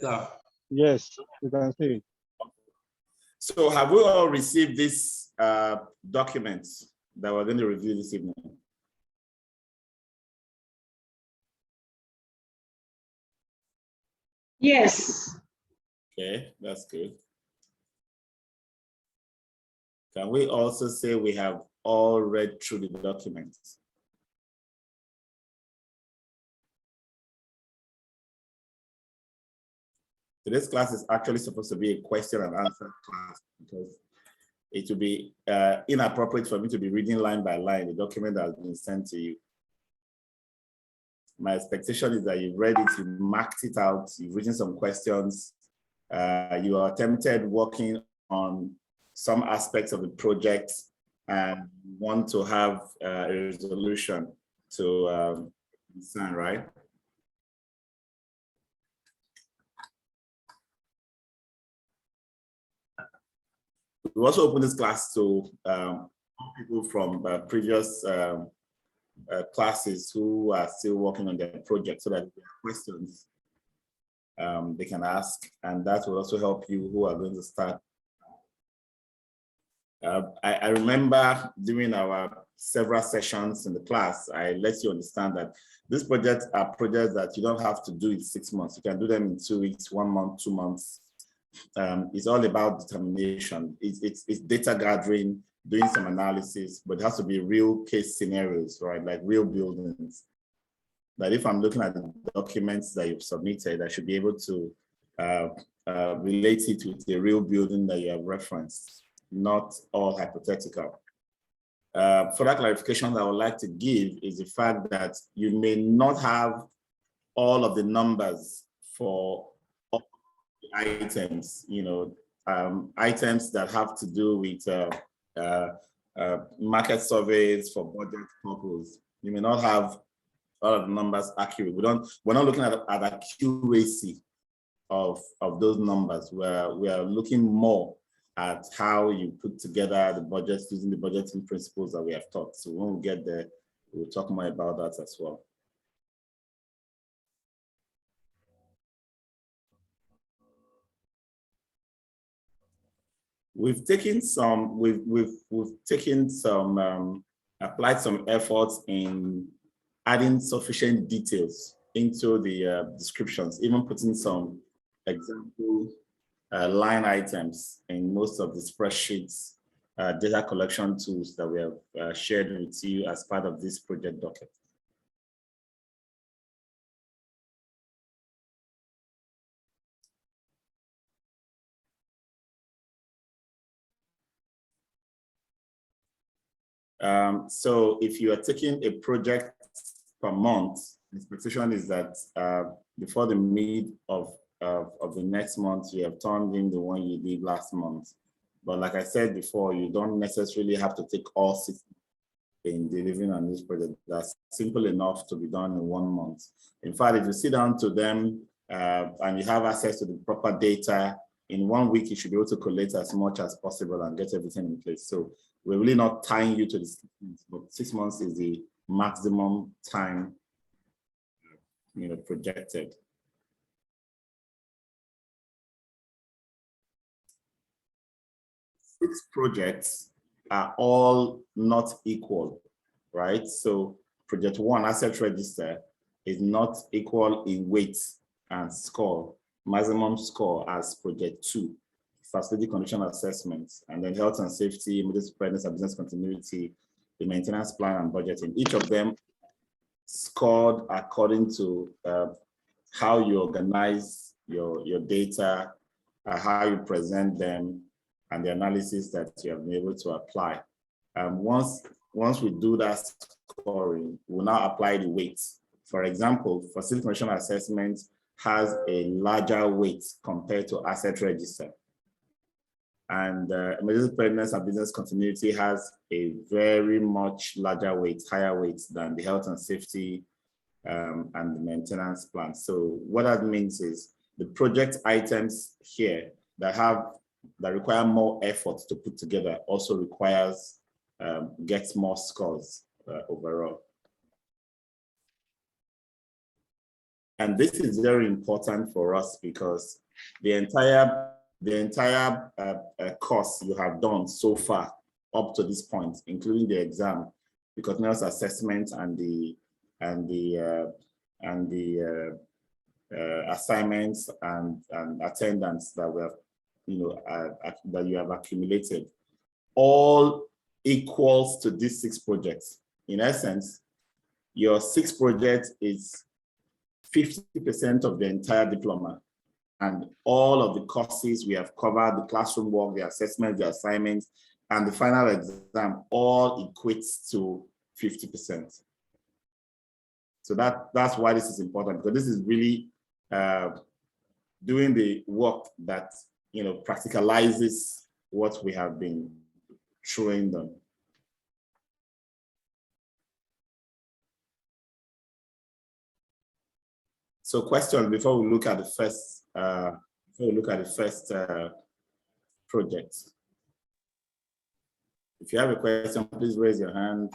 Yeah. Yes, you can see it. So have we all received this documents that we're going to review this evening? Yes. Okay, that's good. Can we also say we have all read through the documents? Today's class is actually supposed to be a question and answer class because it will be inappropriate for me to be reading line by line the document that has been sent to you. My expectation is that you've read it, you marked it out, you've written some questions, you are attempted working on some aspects of the project and want to have a resolution to concern, right? We also open this class to people from previous classes who are still working on their project, so that if there are questions they can ask, and that will also help you who are going to start. I remember during our several sessions in the class, I let you understand that these projects are projects that you don't have to do in 6 months. You can do them in 2 weeks, 1 month, 2 months. It's all about determination. It's data gathering, doing some analysis, but it has to be real case scenarios, right? Like real buildings. That if I'm looking at the documents that you've submitted, I should be able to relate it with the real building that you have referenced, not all hypothetical. Further clarification that I would like to give is the fact that you may not have all of the numbers for all the items, items that have to do with market surveys for budget purposes. You may not have all of the numbers accurate. We're not looking at accuracy of those numbers. We are looking more at how you put together the budgets using the budgeting principles that we have taught. So when we get there, we'll talk more about that as well. We've applied some efforts in adding sufficient details into the descriptions, even putting some example line items in most of the spreadsheets, data collection tools that we have shared with you as part of this project docket. So if you are taking a project per month, the expectation is that before the mid of the next month, you have turned in the one you did last month. But like I said before, you don't necessarily have to take all 6 in delivering on this project. That's simple enough to be done in 1 month. In fact, if you sit down to them and you have access to the proper data, in 1 week, you should be able to collate as much as possible and get everything in place. So we're really not tying you to the 6 months, but 6 months is the maximum time projected. Six projects are all not equal, right? So project 1, asset register, is not equal in weight and score, maximum score as project 2, facility condition assessments, and then health and safety, immediate preparedness and business continuity, the maintenance plan and budgeting. Each of them scored according to how you organize your data, how you present them, and the analysis that you have been able to apply. Once we do that scoring, we'll now apply the weights. For example, facility condition assessment has a larger weight compared to asset register. And emergency preparedness and business continuity has a very much larger weight, higher weight than the health and safety and the maintenance plan. So what that means is the project items here that require more effort to put together also requires gets more scores overall. And this is very important for us because the entire course you have done so far up to this point, including the exam, the continuous assessment and the assignments and attendance that we have, that you have accumulated, all equals to these 6 projects. In essence, your 6 projects is 50% of the entire diploma, and all of the courses we have covered, the classroom work, the assessments, the assignments, and the final exam all equates to 50%. So that's why this is important, because this is really doing the work that practicalizes what we have been showing them. So questions before we look at the first project. If you have a question, please raise your hand.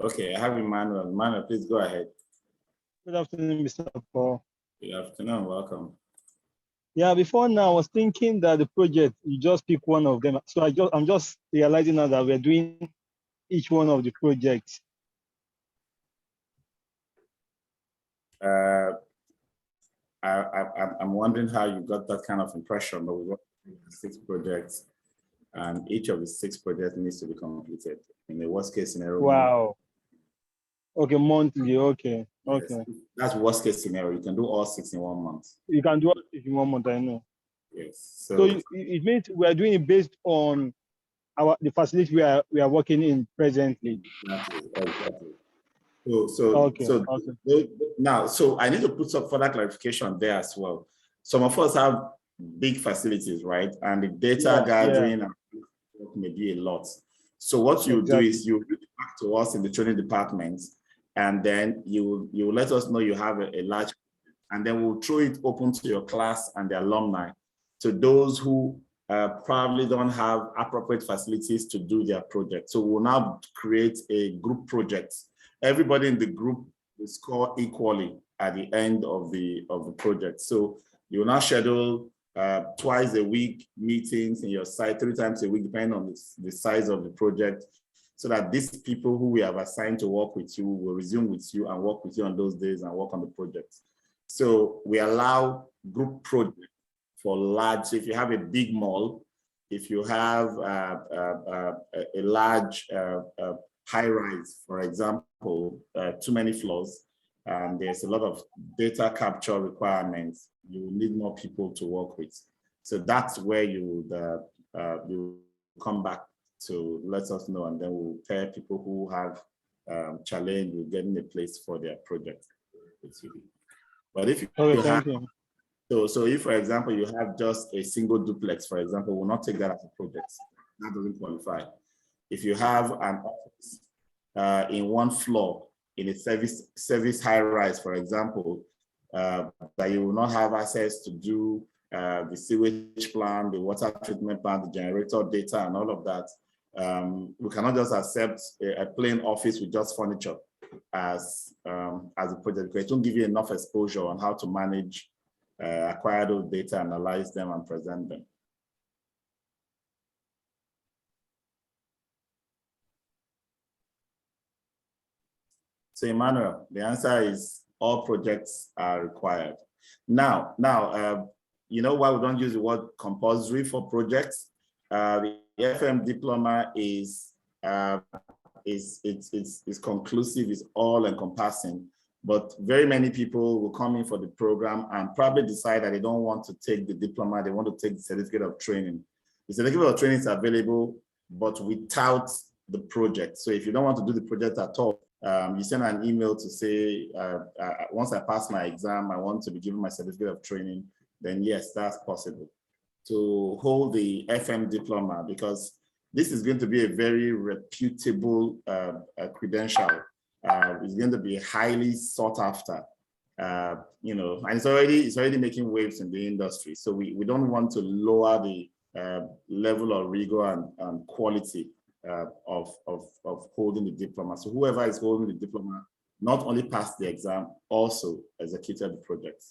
Okay, I have Emmanuel. Emmanuel, please go ahead. Good afternoon, Mr. Paul. Good afternoon, welcome. Yeah, before now, I was thinking that the project, you just pick one of them. So I'm just realizing now that we're doing each one of the projects. I'm wondering how you got that kind of impression, but we've got 6 projects, and each of the 6 projects needs to be completed in the worst case scenario. Wow. Okay, monthly. Okay. Okay. Yes, that's worst case scenario. You can do all 6 in 1 month. You can do it in 1 month, I know. Yes. So it means we are doing it based on the facility we are working in presently. Exactly. Now, I need to put some further clarification there as well. Some of us have big facilities, right? And the data gathering may be a lot. So what you do is you reach back to us in the training department, and then you let us know you have a large, and then we'll throw it open to your class and the alumni, to those who probably don't have appropriate facilities to do their project. So we'll now create a group project. Everybody in the group will score equally at the end of the project. So you will now schedule twice a week meetings in your site, 3 times a week, depending on the size of the project, so that these people who we have assigned to work with you will resume with you and work with you on those days and work on the project. So we allow group projects for large. So if you have a big mall, if you have a large high-rise, for example, too many floors, and there's a lot of data capture requirements, you will need more people to work with. So that's where you come back to let us know, and then we'll pair people who have challenge with getting a place for their project. But if you have, so if, for example, you have just a single duplex, for example, we'll not take that as a project. That doesn't qualify. If you have an office in 1 floor in a service high rise, for example, that you will not have access to do the sewage plan, the water treatment plan, the generator data, and all of that, we cannot just accept a plain office with just furniture as a project, because it won't give you enough exposure on how to manage, acquire those data, analyze them, and present them. So Emmanuel, the answer is all projects are required. Now, you know why we don't use the word compulsory for projects? The FM diploma is conclusive, is all encompassing, but very many people will come in for the program and probably decide that they don't want to take the diploma, they want to take the certificate of training. The certificate of training is available, but without the project. So if you don't want to do the project at all, you send an email to say, once I pass my exam, I want to be given my certificate of training, then yes, that's possible to hold the FM diploma, because this is going to be a very reputable credential. It's going to be highly sought after, and it's already making waves in the industry. So we don't want to lower the level of rigor and quality of holding the diploma. So whoever is holding the diploma not only passed the exam, also executed the project.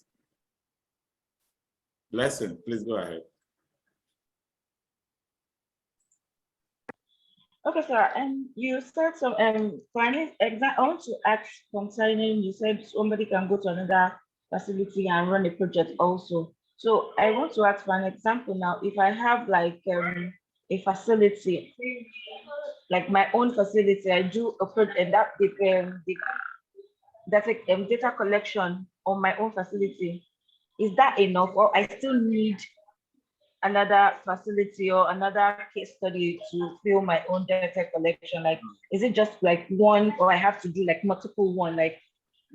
Blessing, please go ahead. Okay, sir. And you said some for an exam. I want to ask concerning. You said somebody can go to another facility and run a project also. So I want to ask for an example now. If I have like a facility, like my own facility, I do a project and that's like data collection on my own facility. Is that enough, or I still need another facility or another case study to fill my own data collection? Like, is it just like one, or I have to do like multiple one, like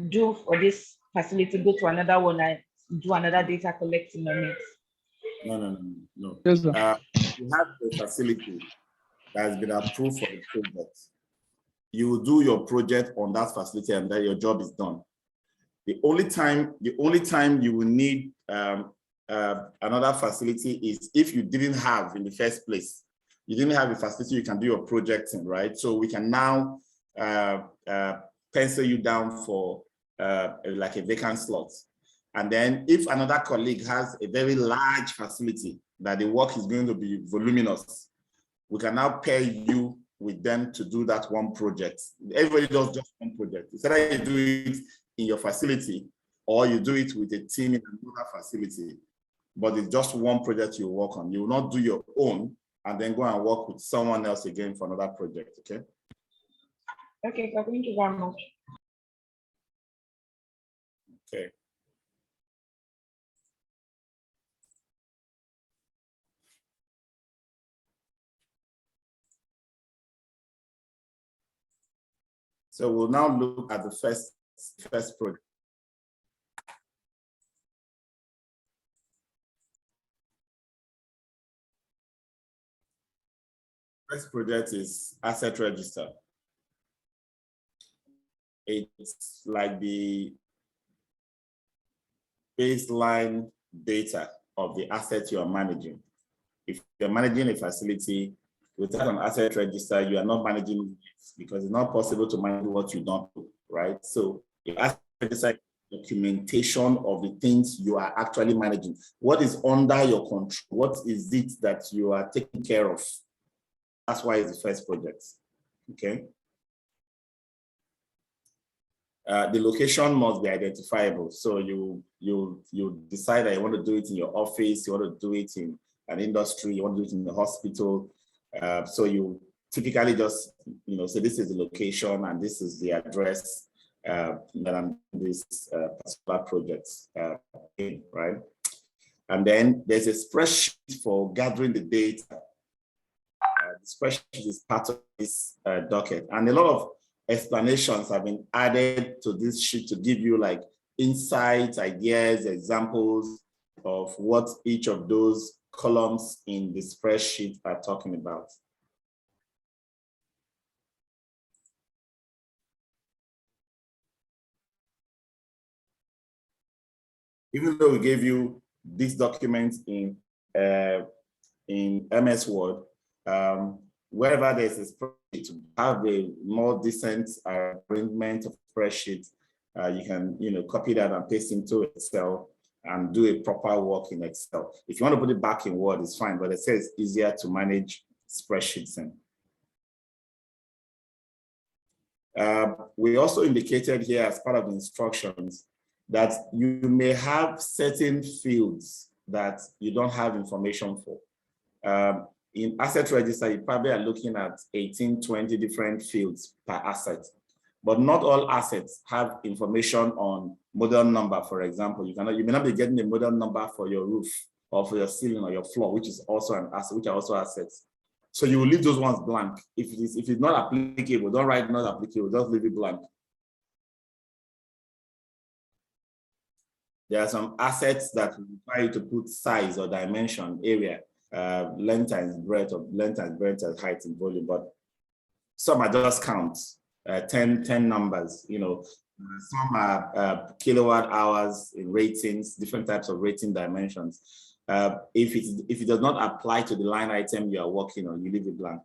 do for this facility, go to another one and do another data collecting on it? No. Yes, sir. You have a facility that has been approved for the project. You will do your project on that facility and then your job is done. The only time you will need another facility is if you didn't have in the first place. You didn't have a facility you can do your project in, right? So we can now pencil you down for like a vacant slot. And then if another colleague has a very large facility that the work is going to be voluminous, we can now pair you with them to do that one project. Everybody does just one project. It's either you do it in your facility or you do it with a team in another facility, but it's just one project you work on. You will not do your own and then go and work with someone else again for another project, okay? Okay, so thank you very much. Okay. So we'll now look at the first project. First project is asset register. It's like the baseline data of the assets you are managing. If you're managing a facility without an asset register, you are not managing it because it's not possible to manage what you don't do, right? So the asset register is documentation of the things you are actually managing. What is under your control? What is it that you are taking care of? That's why it's the first project, okay? The location must be identifiable. So you decide that you want to do it in your office, you want to do it in an industry, you want to do it in the hospital. So you typically just, say this is the location and this is the address that I'm this particular project in, right? And then there's a spreadsheet for gathering the data. The spreadsheet is part of this docket, and a lot of explanations have been added to this sheet to give you like insights, ideas, examples of what each of those columns in the spreadsheet are talking about. Even though we gave you this document in MS Word, wherever there's a spreadsheet, to have a more decent arrangement of spreadsheet, you can copy that and paste into Excel and do a proper work in Excel. If you want to put it back in Word, it's fine, but it says it's easier to manage spreadsheets in. We also indicated here as part of the instructions that you may have certain fields that you don't have information for. In asset register, you probably are looking at 18, 20 different fields per asset, but not all assets have information on model number, for example. You may not be getting a model number for your roof or for your ceiling or your floor, which is also an asset, which are also assets. So you will leave those ones blank. If it's not applicable, don't write not applicable, just leave it blank. There are some assets that require you to put size or dimension, area, length times breadth, or length times breadth and height and volume, but some are just counts, 10 numbers, some are kilowatt hours in ratings, different types of rating dimensions. If it does not apply to the line item you are working on, you leave it blank.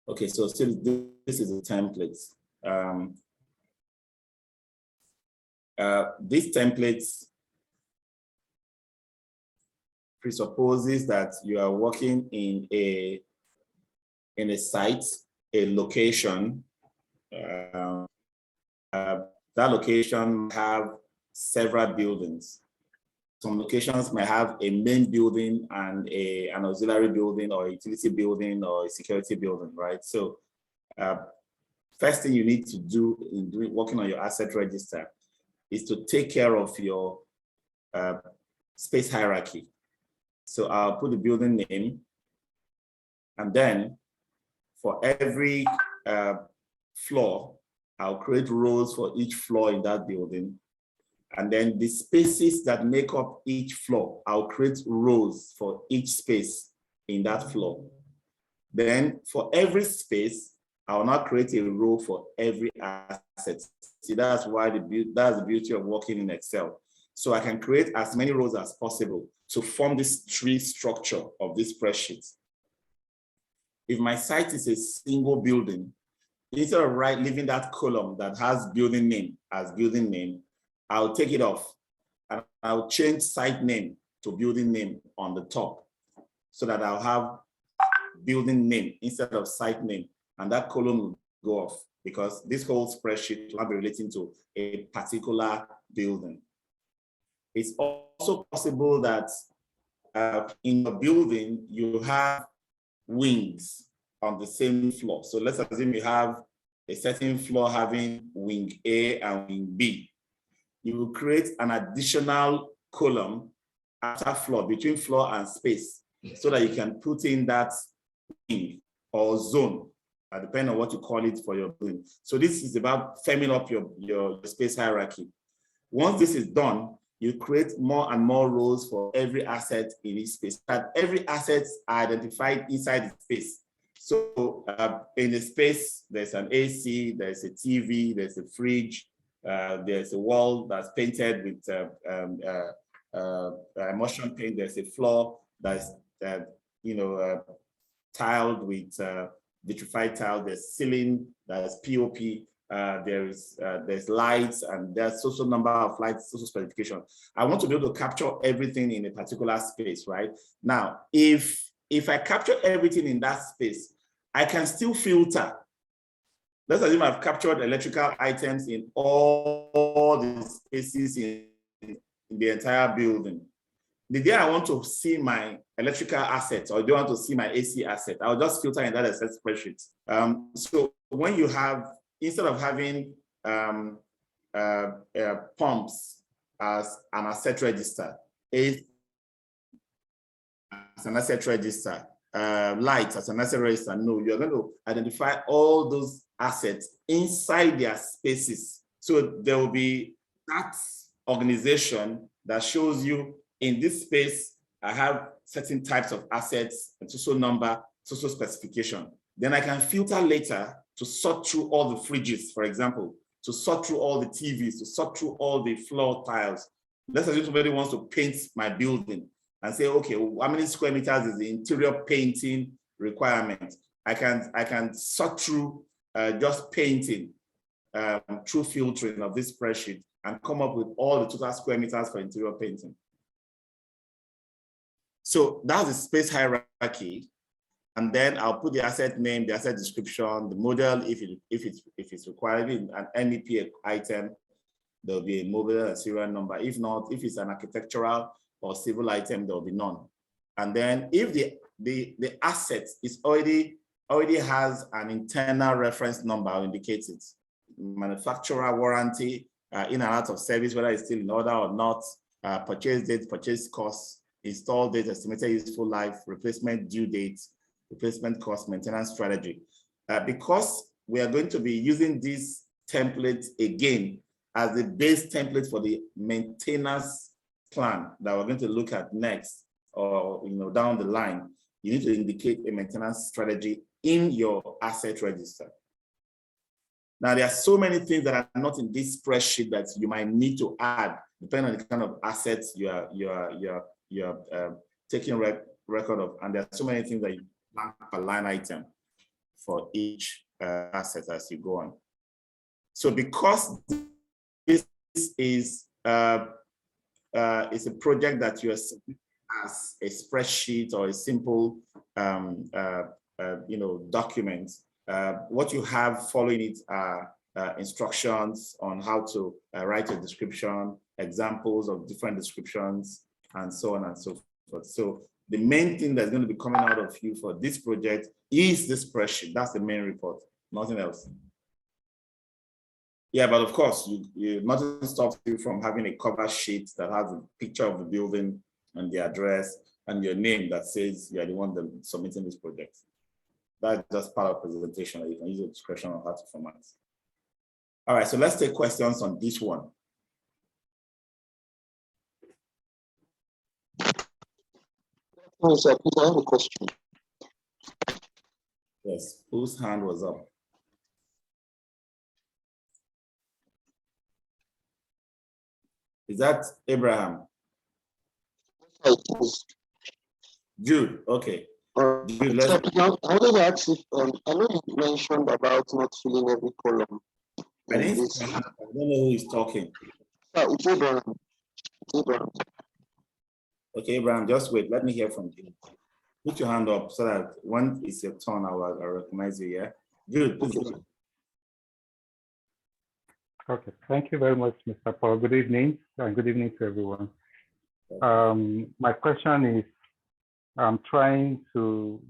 Okay, so still this is a template. These templates presupposes that you are working in a site, a location. That location have several buildings. Some locations may have a main building and an auxiliary building or a utility building or a security building, right? So first thing you need to do in working on your asset register is to take care of your space hierarchy. So I'll put the building name, and then for every floor, I'll create rows for each floor in that building. And then the spaces that make up each floor, I'll create rows for each space in that floor. Then for every space, I'll now create a row for every asset. See, that's why that's the beauty of working in Excel. So I can create as many rows as possible to form this tree structure of this spreadsheet. If my site is a single building, instead of leaving that column that has building name as building name, I'll take it off and I'll change site name to building name on the top so that I'll have building name instead of site name, and that column will go off because this whole spreadsheet will be relating to a particular building. It's also possible that in your building, you have wings on the same floor. So let's assume you have a certain floor having wing A and wing B. You will create an additional column after floor, between floor and space, so that you can put in that wing or zone, depending on what you call it for your building. So this is about firming up your space hierarchy. Once this is done, you create more and more rows for every asset in each space. That every asset are identified inside the space. So in the space, there's an AC, there's a TV, there's a fridge, there's a wall that's painted with emulsion paint. There's a floor that's tiled with vitrified tile. There's ceiling, there's POP. There's lights, and there's social number of lights, social specification. I want to be able to capture everything in a particular space, right? Now, if I capture everything in that space, I can still filter. Let's assume I've captured electrical items in all the spaces in the entire building. The day I want to see my electrical assets, or do I want to see my AC asset, I'll just filter in that asset spreadsheet. So when you have, instead of having pumps as an asset register, as an asset register, lights as an asset register, no, you're going to identify all those assets inside their spaces. So there will be that organization that shows you, in this space, I have certain types of assets, and social number, social specification. Then I can filter later to sort through all the fridges, for example, to sort through all the TVs, to sort through all the floor tiles. Let's assume somebody wants to paint my building and say, okay, how many square meters is the interior painting requirement? I can sort through just painting through filtering of this spreadsheet and come up with all the total square meters for interior painting. So that's the space hierarchy. And then I'll put the asset name, the asset description, the model, if it's required in an MEP item, there'll be a model and serial number. If not, if it's an architectural or civil item, there'll be none. And then if the asset is already has an internal reference number, I'll indicate it. Manufacturer warranty, in and out of service, whether it's still in order or not, purchase date, purchase cost, install date, estimated useful life, replacement due date, replacement cost, maintenance strategy. Because we are going to be using this template again as the base template for the maintenance plan that we're going to look at next, or down the line, you need to indicate a maintenance strategy in your asset register. Now, there are so many things that are not in this spreadsheet that you might need to add, depending on the kind of assets you're taking record of. And there are so many things that you plan per line item for each asset as you go on. So because this is it's a project that you're as a spreadsheet or a simple document, what you have following it are instructions on how to write a description, examples of different descriptions, and so on and so forth. So the main thing that's going to be coming out of you for this project is the spreadsheet. That's the main report, nothing else. Yeah, but of course, nothing stops you from having a cover sheet that has a picture of the building and the address and your name that says you're the one that submitting this project. That's just part of presentation. You can use your discretion on how to format. All right, so let's take questions on this one. Sir, I have a question. Yes, whose hand was up? Is that Abraham? Jude, okay. Jude, let's... So, I wanted to ask if, I know you mentioned about not filling every column. I don't know who is talking. It's Abraham. Abraham. Okay, Abraham, just wait. Let me hear from you. Put your hand up so that when it's your turn, I'll recognize you, yeah? Jude, please. Okay, thank you very much, Mr. Paul. Good evening, and good evening to everyone. My question is, I'm trying to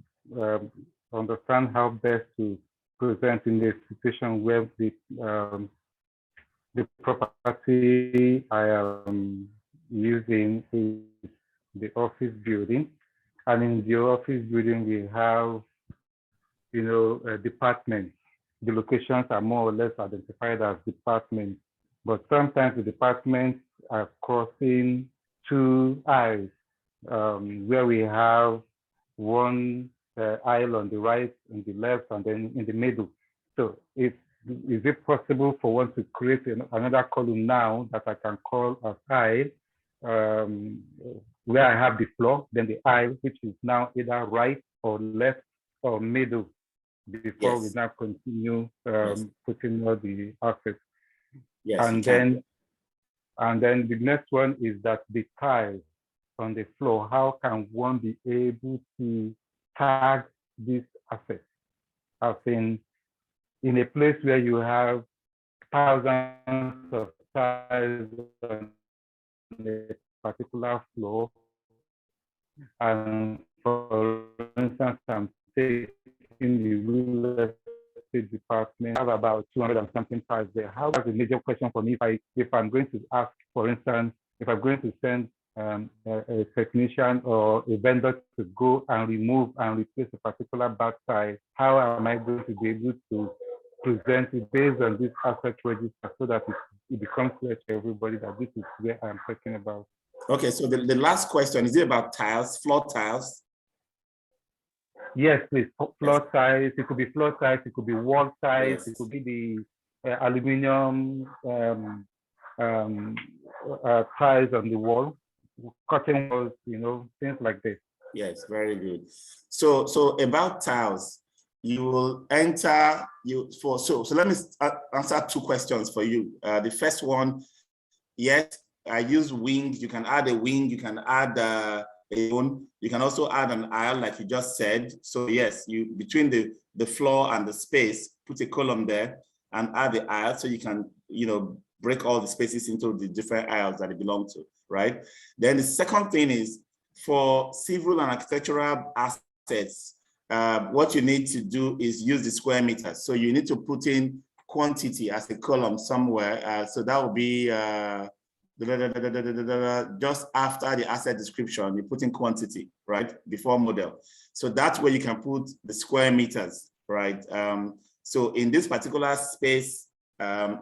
understand how best to present in the situation where the property I am using is the office building. And in the office building, we have, departments. The locations are more or less identified as departments, but sometimes the departments are crossing two aisles, where we have one aisle on the right and the left, and then in the middle. So is it possible for one to create another column now that I can call as aisle, where I have the floor, then the aisle, which is now either right or left or middle, before Yes. we now continue putting all the assets. Yes, and then the next one is that the tiles on the floor, how can one be able to tag these assets? As in a place where you have thousands of tiles on a particular floor, and for instance, I'm taking the real estate department, I have about 200 and something tiles there. How is a major question for me if I'm going to ask, for instance, if I'm going to send a technician or a vendor to go and remove and replace a particular bad tile, how am I going to be able to present it based on this asset register so that it becomes clear to everybody that this is where I'm talking about? Okay, so the last question, is it about tiles, floor tiles? Yes, please. Floor tiles, it could be floor tiles, it could be wall tiles, Yes. it could be the aluminum tiles on the wall, curtain walls, things like this. Yes, very good. So about tiles, you will enter so let me answer two questions for you. The first one, yes, I use wings. You can add a wing, you can add a zone. You can also add an aisle, like you just said. So yes, you between the floor and the space, put a column there and add the aisle, so you can break all the spaces into the different aisles that they belong to, right? Then the second thing is for civil and architectural assets, what you need to do is use the square meters. So you need to put in quantity as a column somewhere. So that will be just after the asset description, you put in quantity, right? Before model. So that's where you can put the square meters, right? So in this particular space,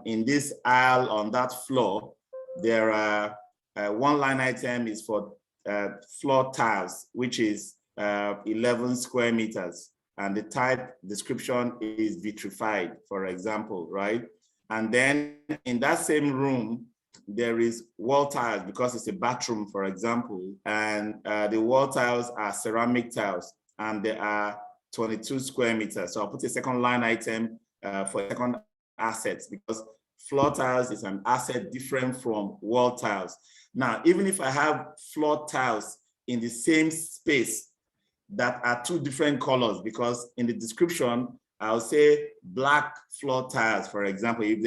in this aisle on that floor, there are one line item is for floor tiles, which is 11 square meters. and the type description is vitrified, for example, right? And then in that same room, there is wall tiles because it's a bathroom, for example, and the wall tiles are ceramic tiles, and there are 22 square meters. So I'll put a second line item for second assets, because floor tiles is an asset different from wall tiles. Now, even if I have floor tiles in the same space that are two different colors, because in the description, I'll say black floor tiles, for example. If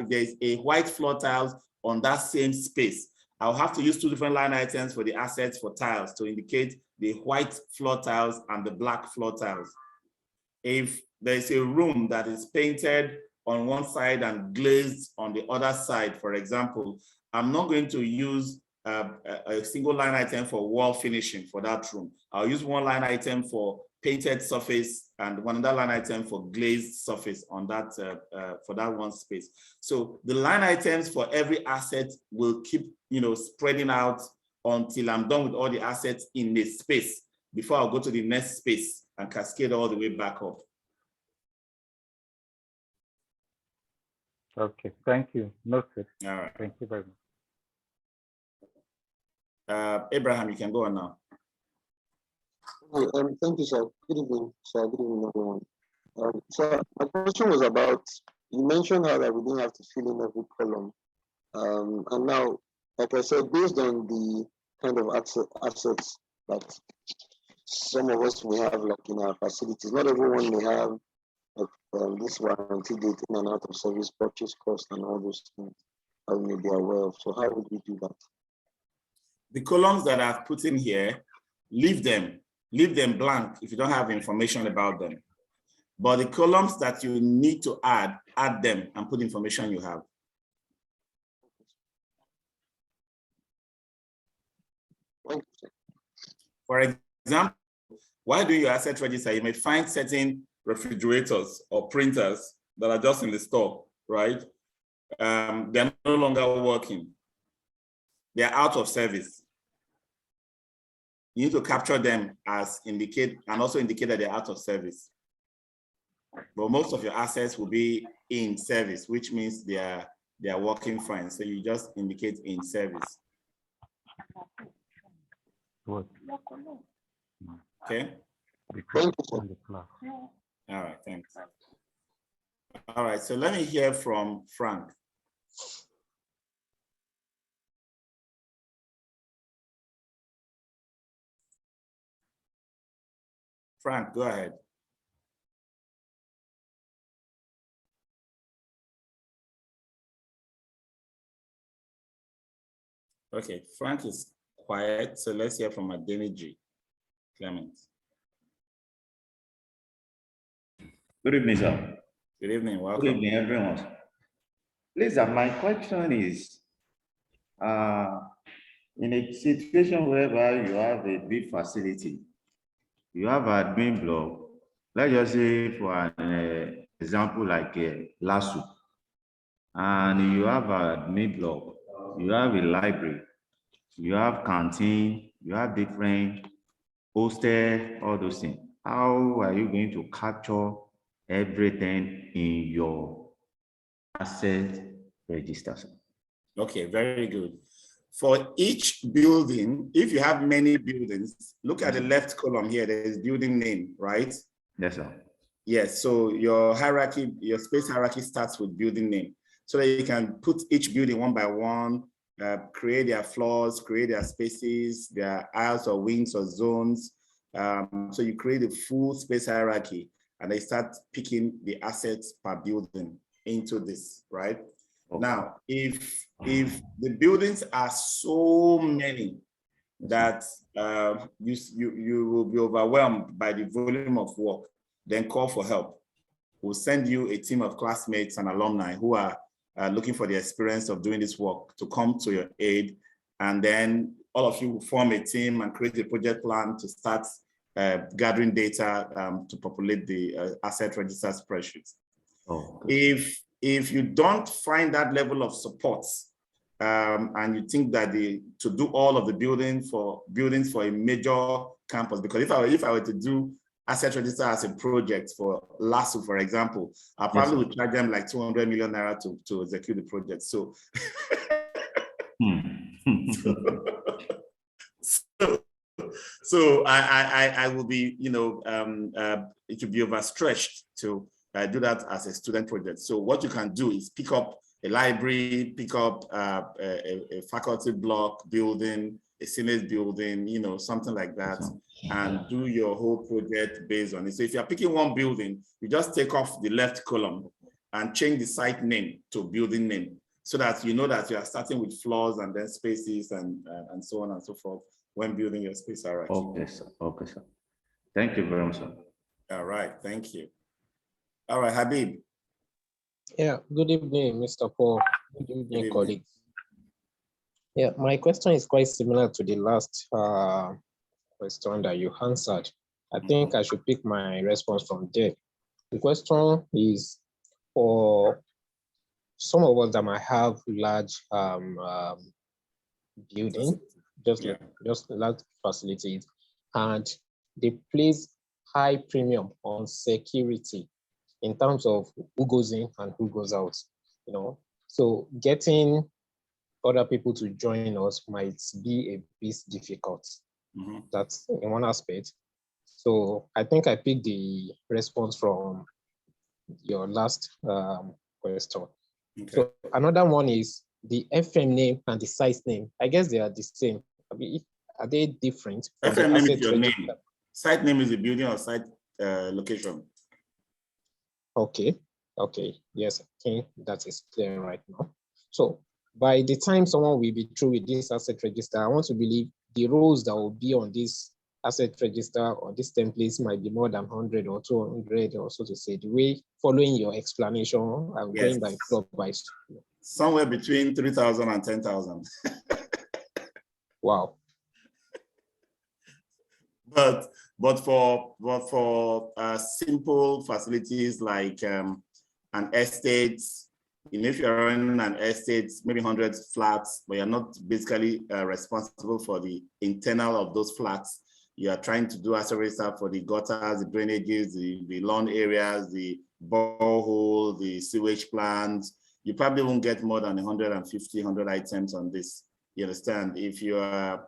there's a white floor tiles on that same space, I'll have to use two different line items for the assets for tiles to indicate the white floor tiles and the black floor tiles. If there's a room that is painted on one side and glazed on the other side, for example, I'm not going to use a single line item for wall finishing for that room. I'll use one line item for painted surface and one other line item for glazed surface on that for that one space. So the line items for every asset will keep, spreading out until I'm done with all the assets in this space before I'll go to the next space and cascade all the way back up. Okay, thank you. Noted. All right. Thank you very much. Abraham, you can go on now. Okay, thank you, sir. Good evening, sir. Good evening, everyone. So my question was about, you mentioned how that we didn't have to fill in every column. And now, like I said, based on the kind of assets that some of us may have, like in our facilities, not everyone may have this warranty date in and out of service, purchase cost, and all those things that we may be aware of. So how would we do that? The columns that I've put in here, leave them blank if you don't have information about them. But the columns that you need to add them and put information you have. For example, while doing your asset register, you may find certain refrigerators or printers that are just in the store, right? They're no longer working. They're out of service. You need to capture them as indicate, and also indicate that they're out of service. But most of your assets will be in service, which means they are working fine. So you just indicate in service. What? Okay. Thank you, sir. All right, thanks. All right, so let me hear from Frank. Frank, go ahead. Okay, Frank is quiet, so let's hear from Adeniji Clement. Good evening, sir. Good evening, welcome. Good evening, everyone. Please, my question is, in a situation whereby you have a big facility, you have an admin block, let's just say for an example like LASU, and you have an admin block, you have a library, you have canteen, you have different hostel, all those things. How are you going to capture everything in your asset register? Okay, very good. For each building, if you have many buildings, look at the left column here, there is building name, right? Yes, sir. Yes, so your hierarchy, your space hierarchy starts with building name. So that you can put each building one by one, create their floors, create their spaces, their aisles or wings or zones. So you create a full space hierarchy and they start picking the assets per building into this, right? Okay. Now, if the buildings are so many that you will be overwhelmed by the volume of work, then call for help. We'll send you a team of classmates and alumni who are looking for the experience of doing this work to come to your aid. And then all of you will form a team and create a project plan to start gathering data to populate the asset register spreadsheets. Oh, okay. If you don't find that level of support and you think that to do all of the buildings for a major campus, because if I were to do asset register as a project for LASU, for example, I probably would charge them like 200 million naira to execute the project. So, so I will be, you know, it would be overstretched to do that as a student project. So what you can do is pick up a library, pick up a faculty block building, a Senate building, you know, something like that, and do your whole project based on it. So if you're picking one building, you just take off the left column and change the site name to building name, so that you know that you are starting with floors and then spaces and so on and so forth when building your space. All right. Okay, sir. Okay, sir. Thank you very much, sir. All right. Thank you. All right, Habib. Yeah, good evening, Mr. Paul. Good evening, Good evening. colleagues. Yeah, my question is quite similar to the last question that you answered. I think I should pick my response from there. The question is for some of us that might have large building, just large facilities, and they place high premium on security in terms of who goes in and who goes out, you know. So getting other people to join us might be a bit difficult. That's in one aspect. So I think I picked the response from your last question. Okay. So another one is the FM name and the site name. I guess they are the same. I mean, are they different? FM name is your name. Site name is the building or site location. Okay. Okay. Yes, I think that is clear right now. So by the time someone will be through with this asset register, I want to believe the rows that will be on this asset register or this templates might be more than 100 or 200 or so to say. The way following your explanation, I'm going by floor by somewhere between 3,000 and 10,000. Wow. But for simple facilities like an estate, if you're running an estate, maybe 100 flats, but you're not basically responsible for the internal of those flats. You are trying to do asset register for the gutters, the drainages, the lawn areas, the borehole, the sewage plants. You probably won't get more than 100 items on this. You understand? If you are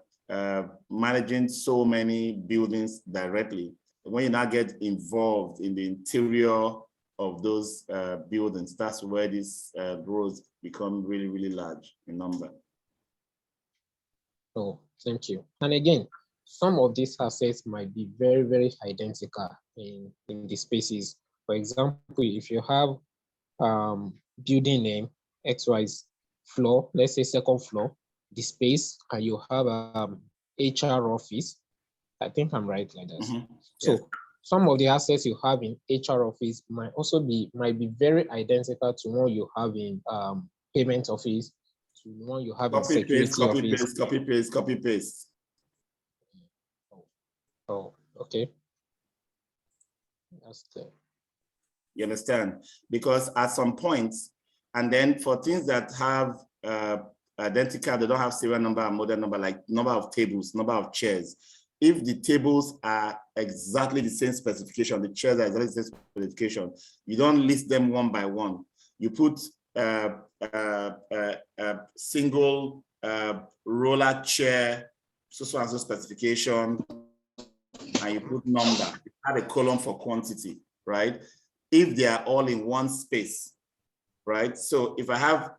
managing so many buildings directly, when you now get involved in the interior of those buildings, that's where these rows become really, really large in number. Oh, thank you. And again, some of these assets might be very, very identical in the spaces. For example, if you have building name, XY floor, let's say second floor, the space, and you have HR office, I think I'm right like that. So some of the assets you have in HR office might be very identical to one you have in payment office, to one you have in security office. Copy paste. Oh, okay. That's clear. You understand? Because at some points, and then for things that have identical, they don't have serial number and model number, like number of tables, number of chairs. If the tables are exactly the same specification, the chairs are exactly the same specification, you don't list them one by one. You put single roller chair, so and so specification, and you put number, you add a column for quantity, right? If they are all in one space, right? So if I have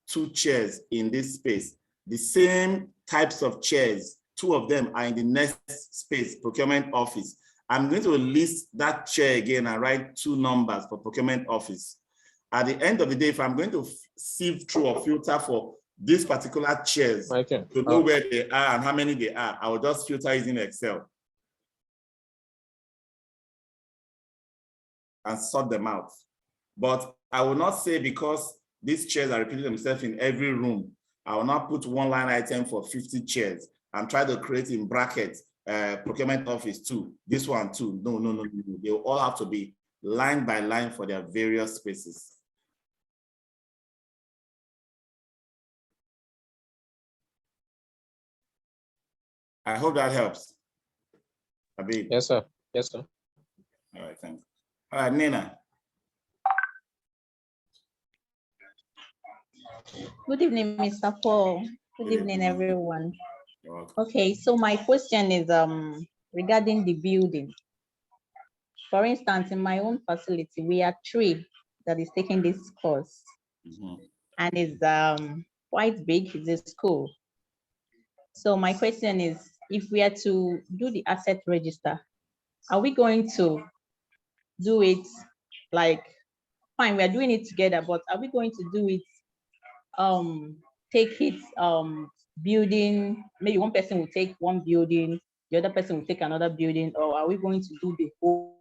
2 chairs in this space, the same types of chairs, 2 of them are in the next space, procurement office. I'm going to list that chair again and write 2 numbers for procurement office. At the end of the day, if I'm going to sieve through or filter for these particular chairs to know where they are and how many they are, I will just filter using Excel and sort them out. But I will not say because these chairs are repeating themselves in every room, I will not put one line item for 50 chairs and try to create in brackets procurement office 2, this one 2. No. They will all have to be line by line for their various spaces. I hope that helps. Habib. Yes, sir. Yes, sir. All right, thanks. All right, Nina. Good evening, Mr. Paul. Good evening, everyone. You're welcome. Okay, so my question is regarding the building. For instance, in my own facility, we are 3 that is taking this course, and it's quite big. It's a school. So my question is, if we are to do the asset register, are we going to do it like, fine, we are doing it together, but are we going to do it, take it building, maybe one person will take one building, the other person will take another building, or are we going to do the whole?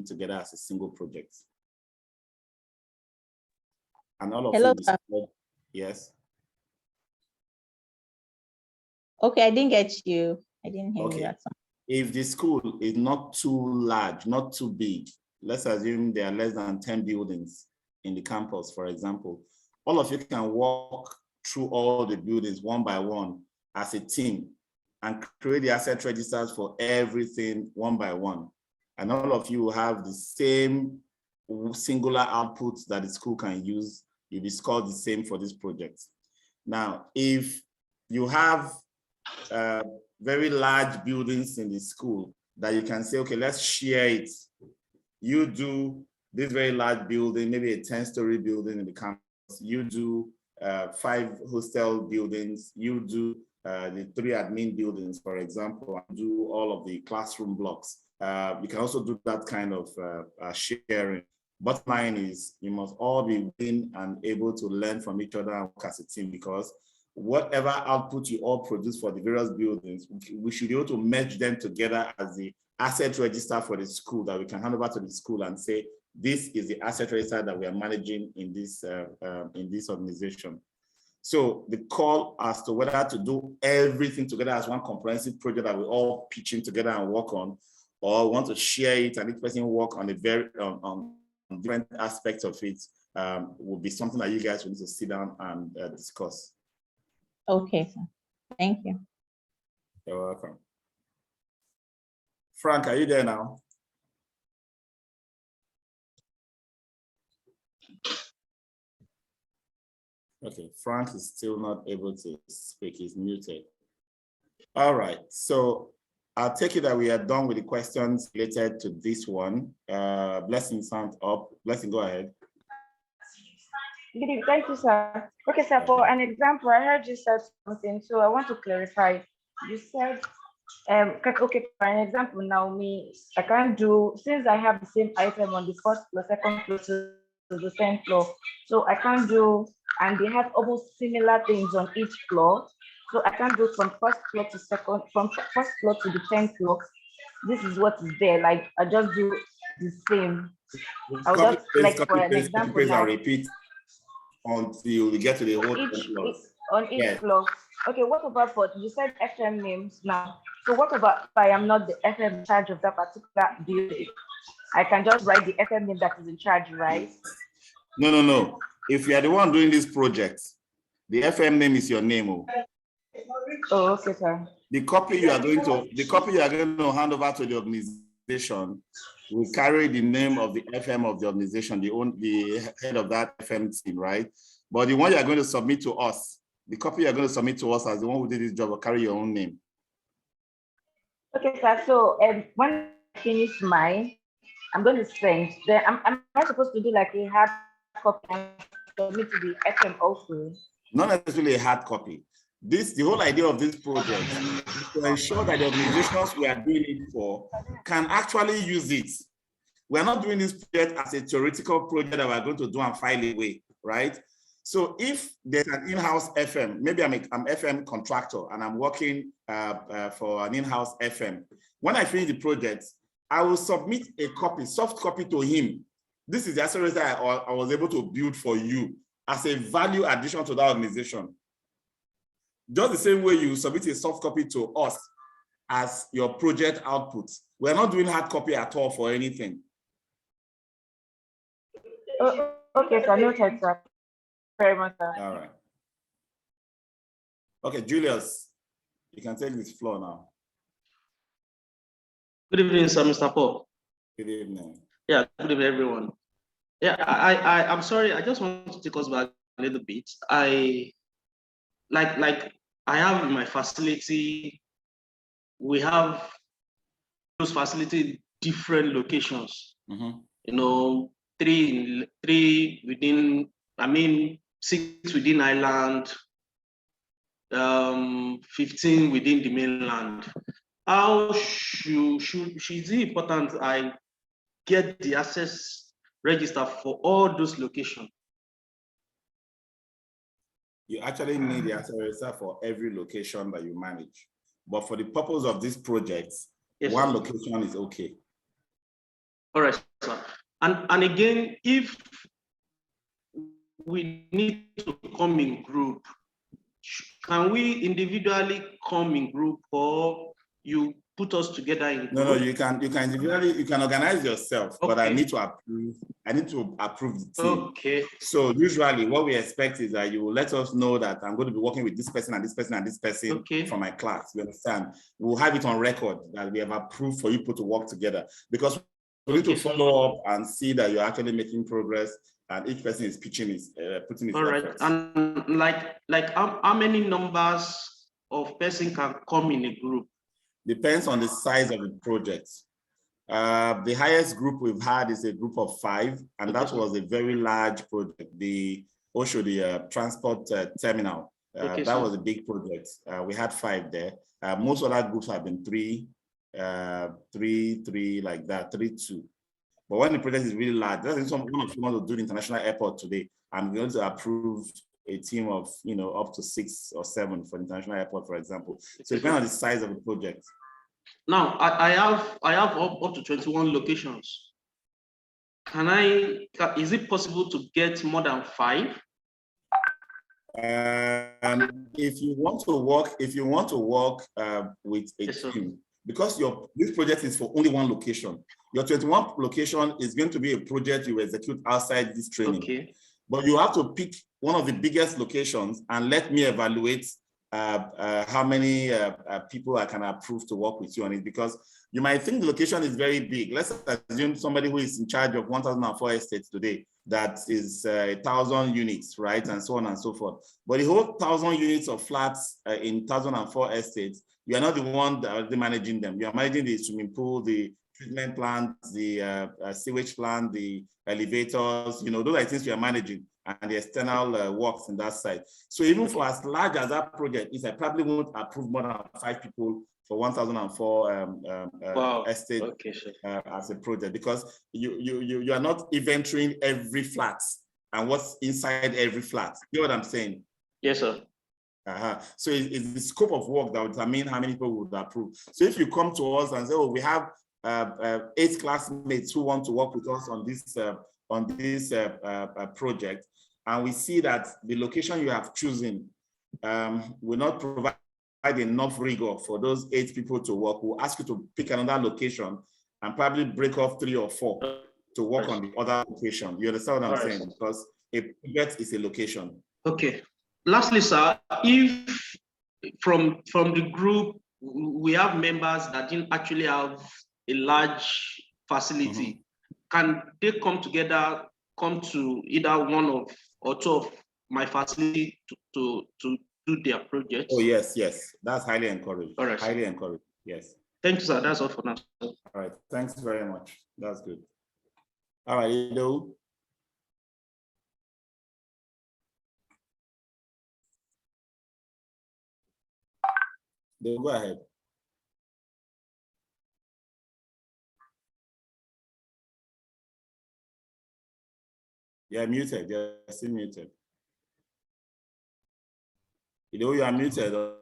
Together as a single project. And all of Hello, you sir. Yes. Okay, I didn't get you. I didn't hear you. Okay. If the school is not too large, not too big, let's assume there are less than 10 buildings in the campus, for example, all of you can walk through all the buildings one by one as a team and create the asset registers for everything one by one. And all of you will have the same singular outputs that the school can use. You'll be scored the same for this project. Now, if you have very large buildings in the school that you can say, okay, let's share it. You do this very large building, maybe a 10-story building in the campus. You do 5 hostel buildings. You do the 3 admin buildings, for example, and do all of the classroom blocks. You can also do that kind of sharing. Bottom line is you must all be willing and able to learn from each other and work as a team, because whatever output you all produce for the various buildings, we should be able to merge them together as the asset register for the school that we can hand over to the school and say, this is the asset register that we are managing in this organization. So the call as to whether to do everything together as one comprehensive project that we all pitch in together and work on, or want to share it and each person work on on different aspects of it, will be something that you guys will need to sit down and discuss. Okay, sir. Thank you. You're welcome. Frank, are you there now? Okay, Frank is still not able to speak, he's muted. All right, so I'll take it that we are done with the questions related to this one. Blessing, sound up. Blessing, go ahead. Good evening. Thank you, sir. Okay, sir, for an example, I heard you said something, so I want to clarify. You said, okay, for an example, now I can't do, since I have the same item on the first floor, second floor to the same floor, so I can't do, and they have almost similar things on each floor, so I can't do from first floor to second, from first floor to the 10th floor. This is what is there, like I just do the same. I would just, like, for an example now, repeat until we get to the whole floor. On each floor. Okay, what about for, you said FM names now. So what about if I am not the FM in charge of that particular building? I can just write the FM name that is in charge, right? No. If you are the one doing this project, the FM name is your name. Oh, okay, sir. The copy you are going to hand over to the organization will carry the name of the FM of the organization, the head of that FM team, right? But the one you are going to submit to us, the copy you are going to submit to us as the one who did this job will carry your own name. Okay, sir. So when I finish mine, I'm going to send. Then am I supposed to do like a hard copy and submit to the FM also? Not necessarily a hard copy. The whole idea of this project is to ensure that the organizations we are doing it for can actually use it. We are not doing this project as a theoretical project that we're going to do and file away, right? So if there's an in-house FM, maybe I'm FM contractor and I'm working for an in-house FM. When I finish the project, I will submit a copy, soft copy to him. This is the asset that I was able to build for you as a value addition to that organization. Just the same way you submit a soft copy to us as your project output. We're not doing hard copy at all for anything. Oh, okay, sir. Noted, sir. Very much, sir. All right. Okay, Julius, you can take this floor now. Good evening, sir, Mr. Paul. Good evening. Yeah, good evening, everyone. Yeah, I'm sorry. I just want to take us back a little bit. I have in my facility, we have those facilities different locations. Mm-hmm. You know, three within. I mean, 6 within island, 15 within the mainland. How should is it important I get the access register for all those locations? You actually need the access register for every location that you manage. But for the purpose of this project, Yes, one sir. location is okay. All right, sir. And again, if we need to come in group, can we individually come in group, or you put us together in group? No, you can individually, you can organize yourself, okay. But I need to approve the team. Okay. So usually what we expect is that you will let us know that I'm going to be working with this person and this person and this person, okay, from my class. You understand? We'll have it on record that we have approved for you people to work together, because we need to follow up and see that you're actually making progress and each person is pitching his putting his efforts. And like how many numbers of person can come in a group? Depends on the size of the project. The highest group we've had is a group of 5, and that was a very large project. The Osho, the transport terminal, that was a big project. We had 5 there. Most other groups have been 3, 3 like that, 3, 2. But when the project is really large, that's one of you want to do the international airport today. I'm going to approve a team of, you know, up to 6 or 7 for the international airport, for example. So depending on the size of the project. Now I have up to 21 locations. Is it possible to get more than 5? If you want to work with a team, because this project is for only one location, your 21 location is going to be a project you execute outside this training. Okay. But you have to pick one of the biggest locations and let me evaluate how many people I can approve to work with you on it, because you might think the location is very big. Let's assume somebody who is in charge of 1004 estates today, that is 1,000 units, right? And so on and so forth. But the whole 1,000 units of flats in 1004 estates, you are not the one that are managing them. You are managing the swimming pool, the treatment plant, the sewage plant, the elevators, you know, those are things we are managing, and the external works in that side. So even for as large as that project is, I probably won't approve more than 5 people for 1004 estate as a project, because you are not inventorying every flat and what's inside every flat. You know what I'm saying? Yes, sir. So it's the scope of work that will determine how many people would approve. So if you come to us and say, oh, we have 8 classmates who want to work with us on this project, and we see that the location you have chosen will not provide enough rigor for those 8 people to work, we'll ask you to pick another location and probably break off 3 or 4 to work on the other location. You understand what I'm saying? Because a project is a location. Okay. Lastly, sir, if from the group we have members that didn't actually have a large facility, can they come together, come to either one of or 2 of my facility to do their projects? Oh, yes, that's highly encouraged. All right. Highly encouraged, yes. Thank you, sir. That's all for now. All right, thanks very much. That's good. All right, Ido. Go ahead. You're muted. You're still muted. You are muted or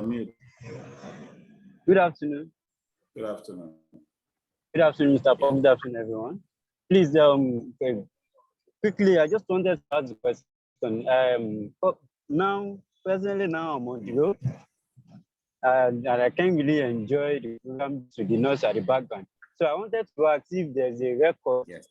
mute. Good afternoon. Good afternoon. Good afternoon, Mr. Paul. Good afternoon, everyone. Please, quickly, I just wanted to ask a question. Presently now I'm on the road. and I can't really enjoy the program to the noise at the background. So I wanted to ask if there's a record, Yes.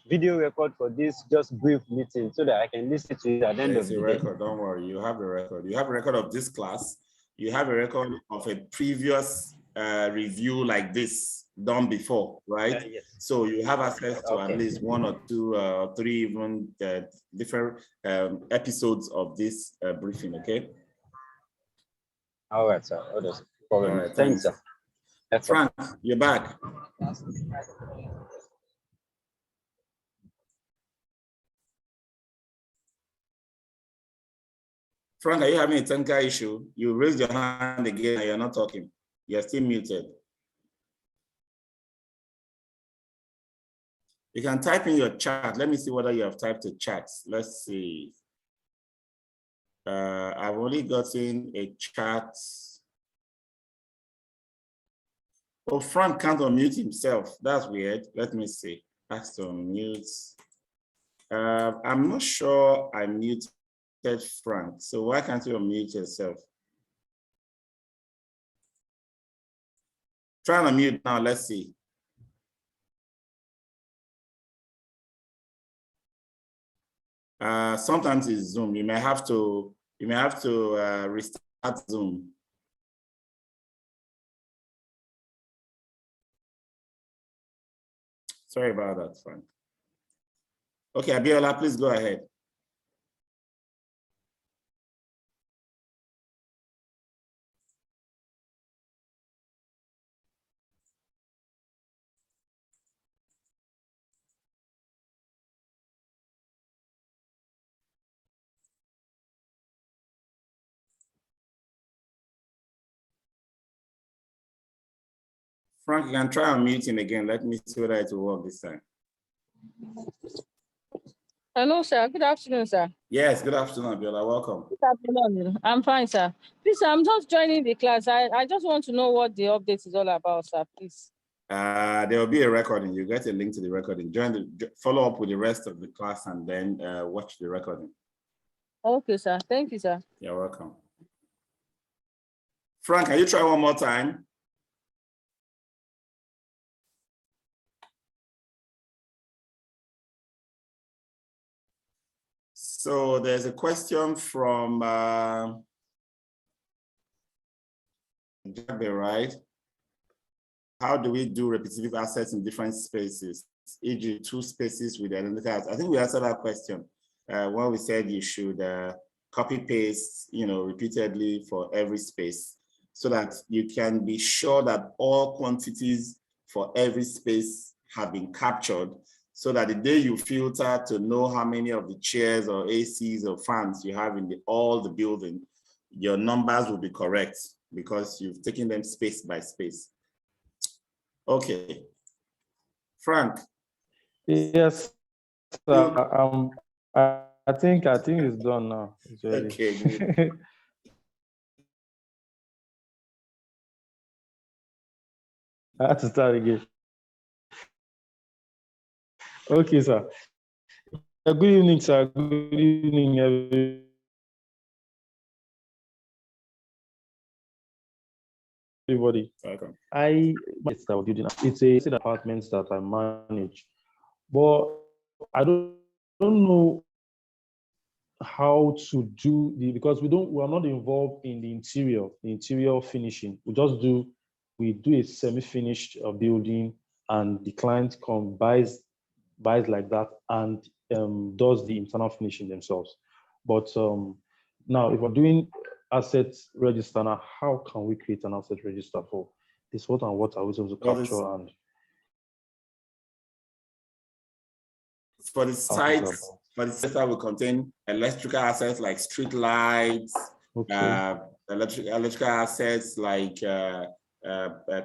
video record for this just brief meeting so that I can listen to it at the end of There's the a day. record, don't worry, you have a record. You have a record of this class. You have a record of a previous review like this done before, right? Yes. So you have access to Okay. at least 1 or 2 or 3 even different episodes of this briefing, okay? All right, sir. Oh, that's All problem. right, Thanks, sir. That's Frank, you're back. Frank, are you having a technical issue? You raised your hand again and you're not talking. You're still muted. You can type in your chat. Let me see whether you have typed a chat. Let's see. I've only gotten a chat. Oh, Frank can't unmute himself. That's weird. Let me see. Ask to unmute. I'm not sure I muted Frank. So why can't you unmute yourself? Try and unmute now. Let's see. Sometimes it's Zoom. You may have to restart Zoom. Sorry about that, Frank. Okay, Abiola, please go ahead. Frank, you can try unmuting again. Let me see whether it will work this time. Hello, sir. Good afternoon, sir. Yes, good afternoon, Abiola. Welcome. Good afternoon. I'm fine, sir. Please, I'm just joining the class. I just want to know what the update is all about, sir, please. There will be a recording. You get a link to the recording. Follow up with the rest of the class and then watch the recording. Okay, sir. Thank you, sir. You're welcome. Frank, can you try one more time? So there's a question from Jabe, right? How do we do repetitive assets in different spaces, e.g. 2 spaces with identical assets? I think we answered that question when we said you should copy paste, repeatedly for every space so that you can be sure that all quantities for every space have been captured, so that the day you filter to know how many of the chairs or ACs or fans you have in all the building, your numbers will be correct because you've taken them space by space. Okay. Frank. Yes, I think it's done now. It's ready. Okay, good. I have to start again. Okay, sir. Good evening, sir. Good evening, everybody. Welcome. It's a apartments that I manage, but I don't know how to do because we are not involved in the interior finishing. We do a semi-finished building, and the client buys like that and does the internal finishing themselves. But now, if we're doing asset register, now how can we create an asset register for this? What are we supposed to capture? And for the sites, will contain electrical assets like street lights, okay. Electrical assets like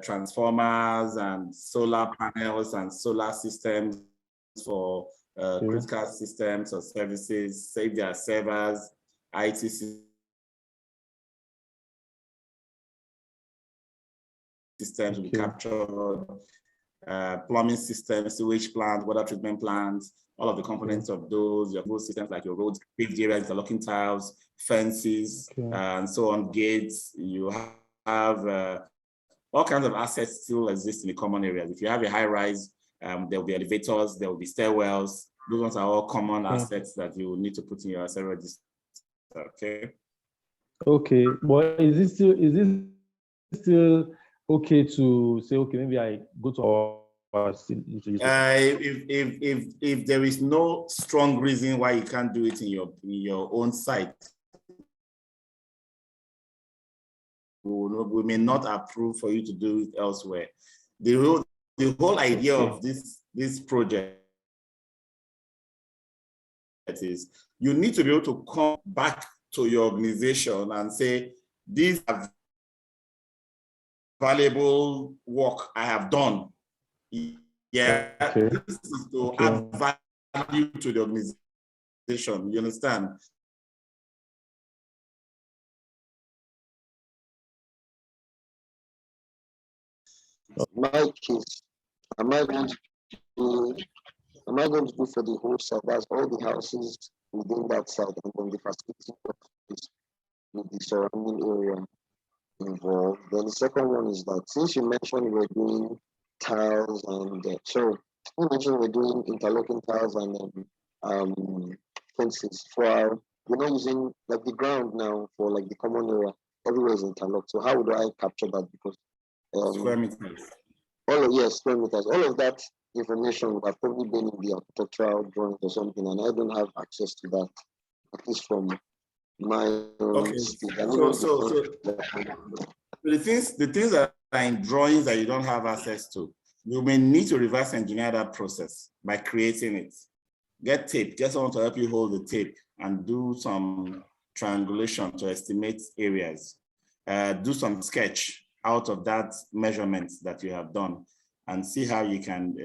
transformers and solar panels and solar systems for critical systems or services, say there are servers, IT systems will be captured, plumbing systems, sewage plants, water treatment plants, all of the components of those, your road systems like your roads, paved areas, interlocking tiles, fences, and so on, gates. You have all kinds of assets still exist in the common areas. If you have a high rise, there will be elevators, there will be stairwells. Those ones are all common assets that you will need to put in your asset register. Okay. Okay, but is it still okay to say, okay, maybe I go to if there is no strong reason why you can't do it in your own site, we may not approve for you to do it elsewhere. The whole idea of this project is you need to be able to come back to your organization and say, these are valuable work I have done. Yeah, this is to add value to the organization. You understand? My case, am I going to do for the whole site? That's all the houses within that site, and then the facility with the surrounding area involved. Then the second one is that since you mentioned we're doing tiles and you mentioned we're doing interlocking tiles and fences for we're not using like the ground now for like the common area. Everywhere is interlocked. So how would I capture that? Because square meters. Square meters. All of that information would have probably been in the architectural drawing or something, and I don't have access to that, at least from my own speed. So the things that are in drawings that you don't have access to, you may need to reverse engineer that process by creating it. Get tape, get someone to help you hold the tape and do some triangulation to estimate areas. Do some sketch out of that measurement that you have done and see how you can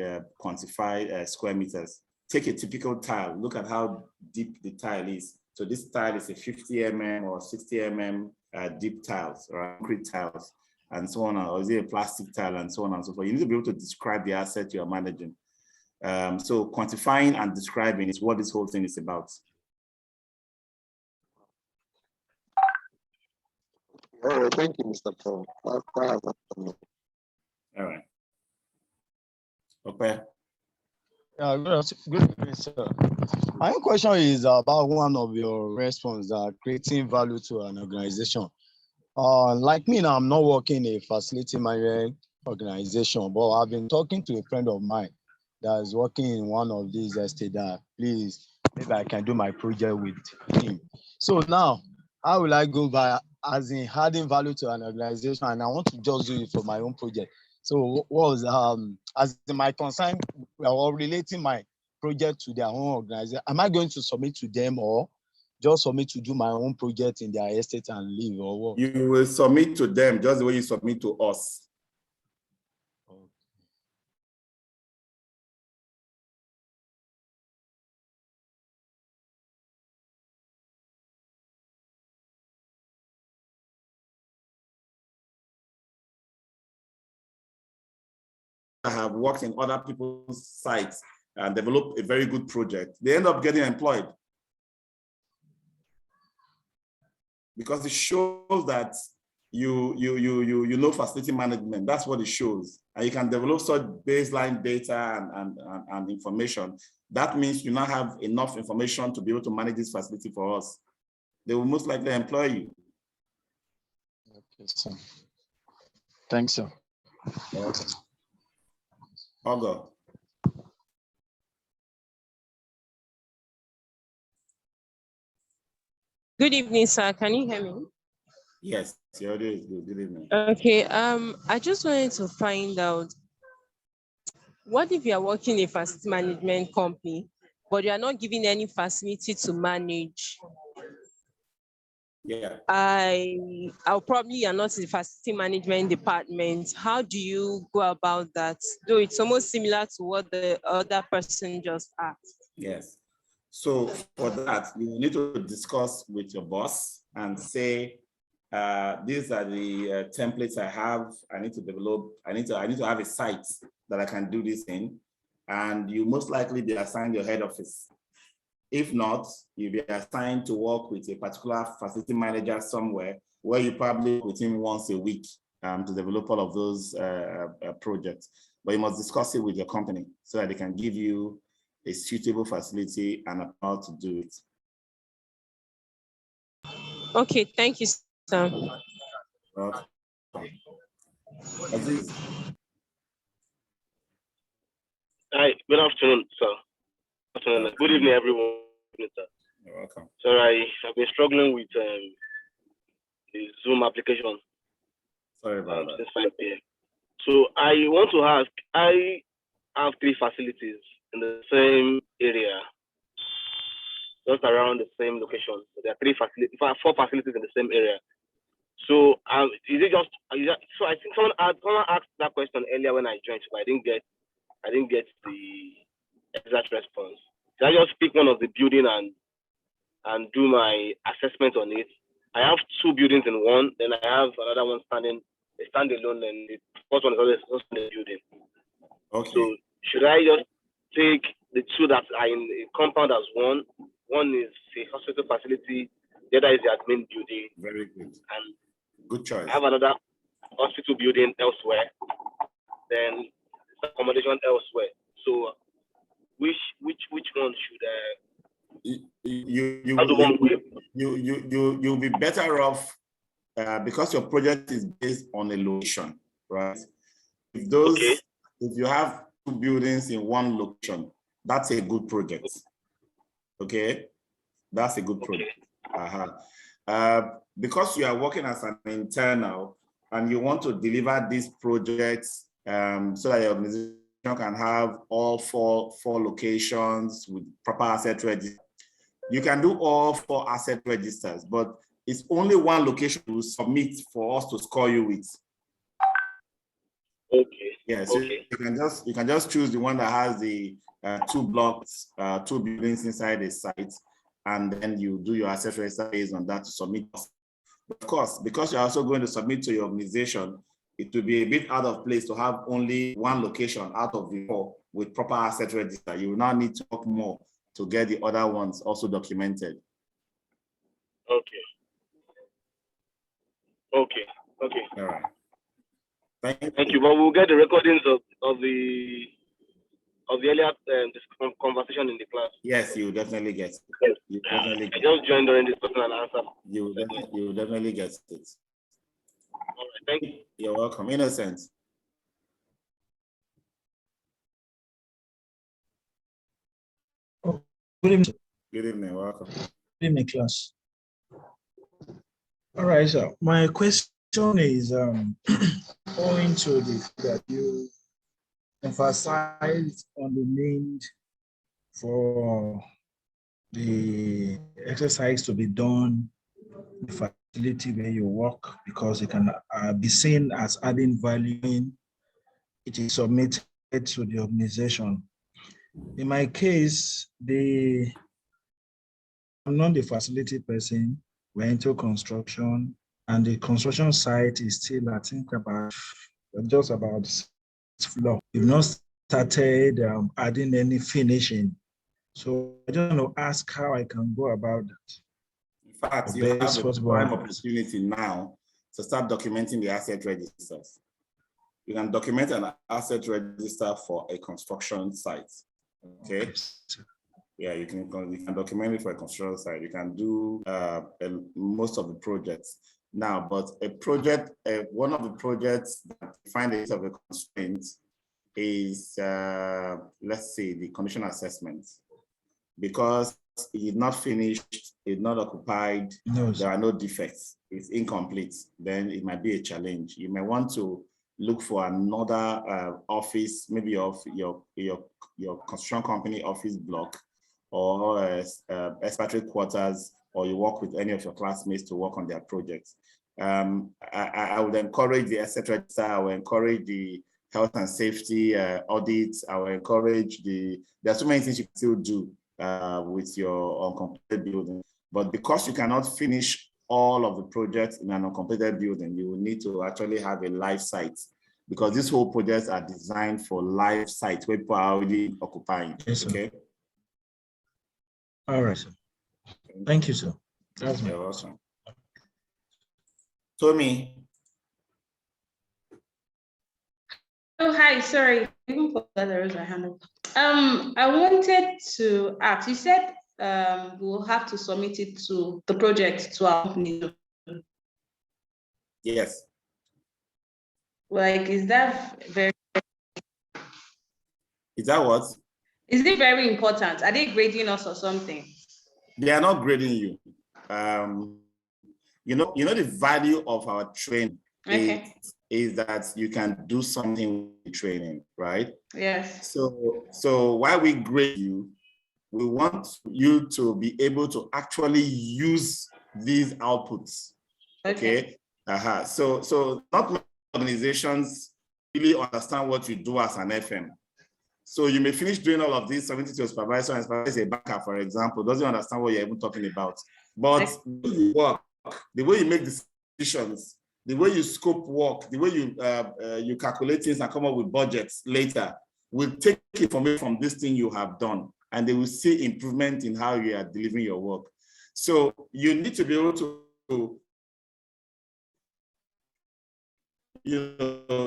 quantify square meters. Take a typical tile, look at how deep the tile is. So this tile is a 50 mm or 60 mm deep tiles or concrete tiles and so on, or is it a plastic tile and so on and so forth. You need to be able to describe the asset you are managing. So quantifying and describing is what this whole thing is about. All right, thank you, Mr. Paul. All right. Okay. Yeah, good evening, sir. My question is about one of your responses, creating value to an organization. Like me now, I'm not working in a facility management organization, but I've been talking to a friend of mine that is working in one of these estates that, please, maybe I can do my project with him. So now, how will I go by as in adding value to an organization, and I want to just do it for my own project? So what was as in my concern or relating my project to their own organization? Am I going to submit to them or just submit to do my own project in their estate and leave, or what? You will submit to them just the way you submit to us. I have worked in other people's sites and developed a very good project. They end up getting employed because it shows that you know facility management. That's what it shows, and you can develop such baseline data and information. That means you now have enough information to be able to manage this facility for us. They will most likely employ you. Okay, sir. Thanks, sir. Okay. Ogo. Good evening, sir. Can you hear me? Yes, your audio is good. Good evening. Okay. I just wanted to find out, what if you are working in a facility management company, but you are not given any facility to manage? Yeah. I'll probably are not in the facility management department. How do you go about that? Though it's almost similar to what the other person just asked. Yes. So for that, you need to discuss with your boss and say, these are the templates I have. I need to develop. I need to have a site that I can do this in, and you most likely be assigned your head office. If not, you'll be assigned to work with a particular facility manager somewhere where you probably work with him once a week to develop all of those projects. But you must discuss it with your company so that they can give you a suitable facility and how to do it. Okay, thank you, sir. Aziz. Hi, good afternoon, sir. Afternoon. Good evening, everyone. Sir. You're welcome. Sorry, I've been struggling with the Zoom application. Sorry about that. Since 5 p.m. So I want to ask, I have 3 facilities in the same area, just around the same location. So there are 4 facilities in the same area. So is it just, so I think someone asked that question earlier when I joined, but I didn't get the exact response. Did I just pick one of the building and do my assessment on it? I have 2 buildings in one, then I have another one standalone, and the first one is also in the building. Okay. So should I just take the 2 that are in a compound as one? One is a hospital facility, the other is the admin building. Very good. And good choice. I have another hospital building elsewhere, then accommodation elsewhere. So which one should you'll be better off because your project is based on a location, right? If you have 2 buildings in one location, that's a good project. Okay, that's a good project. Because you are working as an internal and you want to deliver these projects so that your organization can have all four locations with proper asset register. You can do all 4 asset registers, but it's only one location to submit for us to score you with. Okay. Yeah, so you can just choose the one that has the 2 blocks, 2 buildings inside the site, and then you do your asset register based on that to submit. Of course, because you're also going to submit to your organization, it will be a bit out of place to have only one location out of the 4 with proper asset register. You will now need to work more to get the other ones also documented. Okay. Okay. All right. Thank you. But we'll get the recordings of the earlier this conversation in the class. Yes, you definitely get it. You definitely get I just joined during this question and answer. You definitely get it. All right, thank you. You're welcome. Innocent. Oh, good evening. Good evening. Welcome. Good evening, class. All right, so my question is owing to the that you emphasize on the need for the exercise to be done in the facility where you work because it can be seen as adding value in it is submitted to the organization. In my case, I'm not the facility person. We're into construction, and the construction site is still, I think, just about 6th floor. We've not started adding any finishing. So I don't know, ask how I can go about that. In fact, you have a prime opportunity now to start documenting the asset registers. You can document an asset register for a construction site. Okay. Yeah, you can document it for a construction site. You can do most of the projects now, but a project, one of the projects that find it of a constraint is, let's say, the condition assessment. Because it is not finished, it's not occupied, there are no defects, it's incomplete, then it might be a challenge. You may want to look for another office, maybe of your construction company office block, or expatriate quarters, or you work with any of your classmates to work on their projects. I would encourage the asset register, I would encourage the health and safety audits, I would encourage there are so many things you can still do with your uncompleted building. But because you cannot finish all of the projects in an uncompleted building, you will need to actually have a live site, because these whole projects are designed for live sites where people are already occupying. Yes, okay. All right, sir. Thank you, sir. That's my awesome. Tommy. Oh, hi, sorry. Even for that, there is a hand up. I wanted to ask, you said we'll have to submit it to the project to our company. Yes. Like, is that very? Is that what? Is it very important? Are they grading us or something? They are not grading you. You know the value of our training is that you can do something with training, right? Yes. So while we grade you, we want you to be able to actually use these outputs. Okay. So not many organizations really understand what you do as an FM. So you may finish doing all of this, submitting to your supervisor, and supervisor, a banker, for example, doesn't understand what you're even talking about. But the way you work, the way you make decisions, the way you scope work, the way you calculate things and come up with budgets later, will take information from this thing you have done, and they will see improvement in how you are delivering your work. So you need to be able to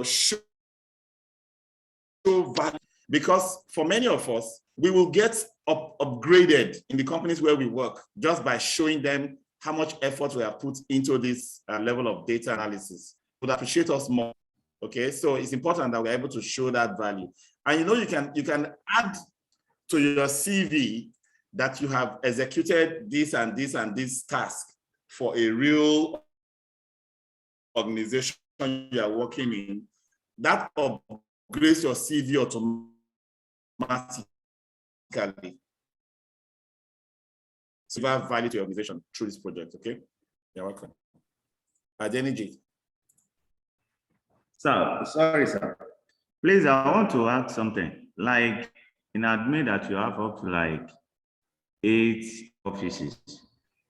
show value, because for many of us, we will get upgraded in the companies where we work just by showing them how much effort we have put into this level of data analysis. Would appreciate us more. Okay, so it's important that we're able to show that value. And you can add to your CV that you have executed this and this and this task for a real organization you are working in. That upgrades your CV automatically. So you have value to your organization through this project, okay? You're welcome. Adeniji. Sir, sorry, sir. Please, I want to ask something. Like, in admit that you have up to like 8 offices.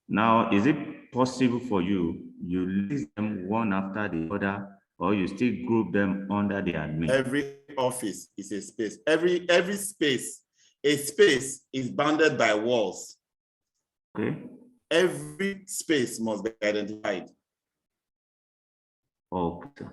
Now, is it possible for you list them one after the other, or you still group them under the admin? Every office is a space. Every space, a space is bounded by walls. Okay. Every space must be identified. Okay.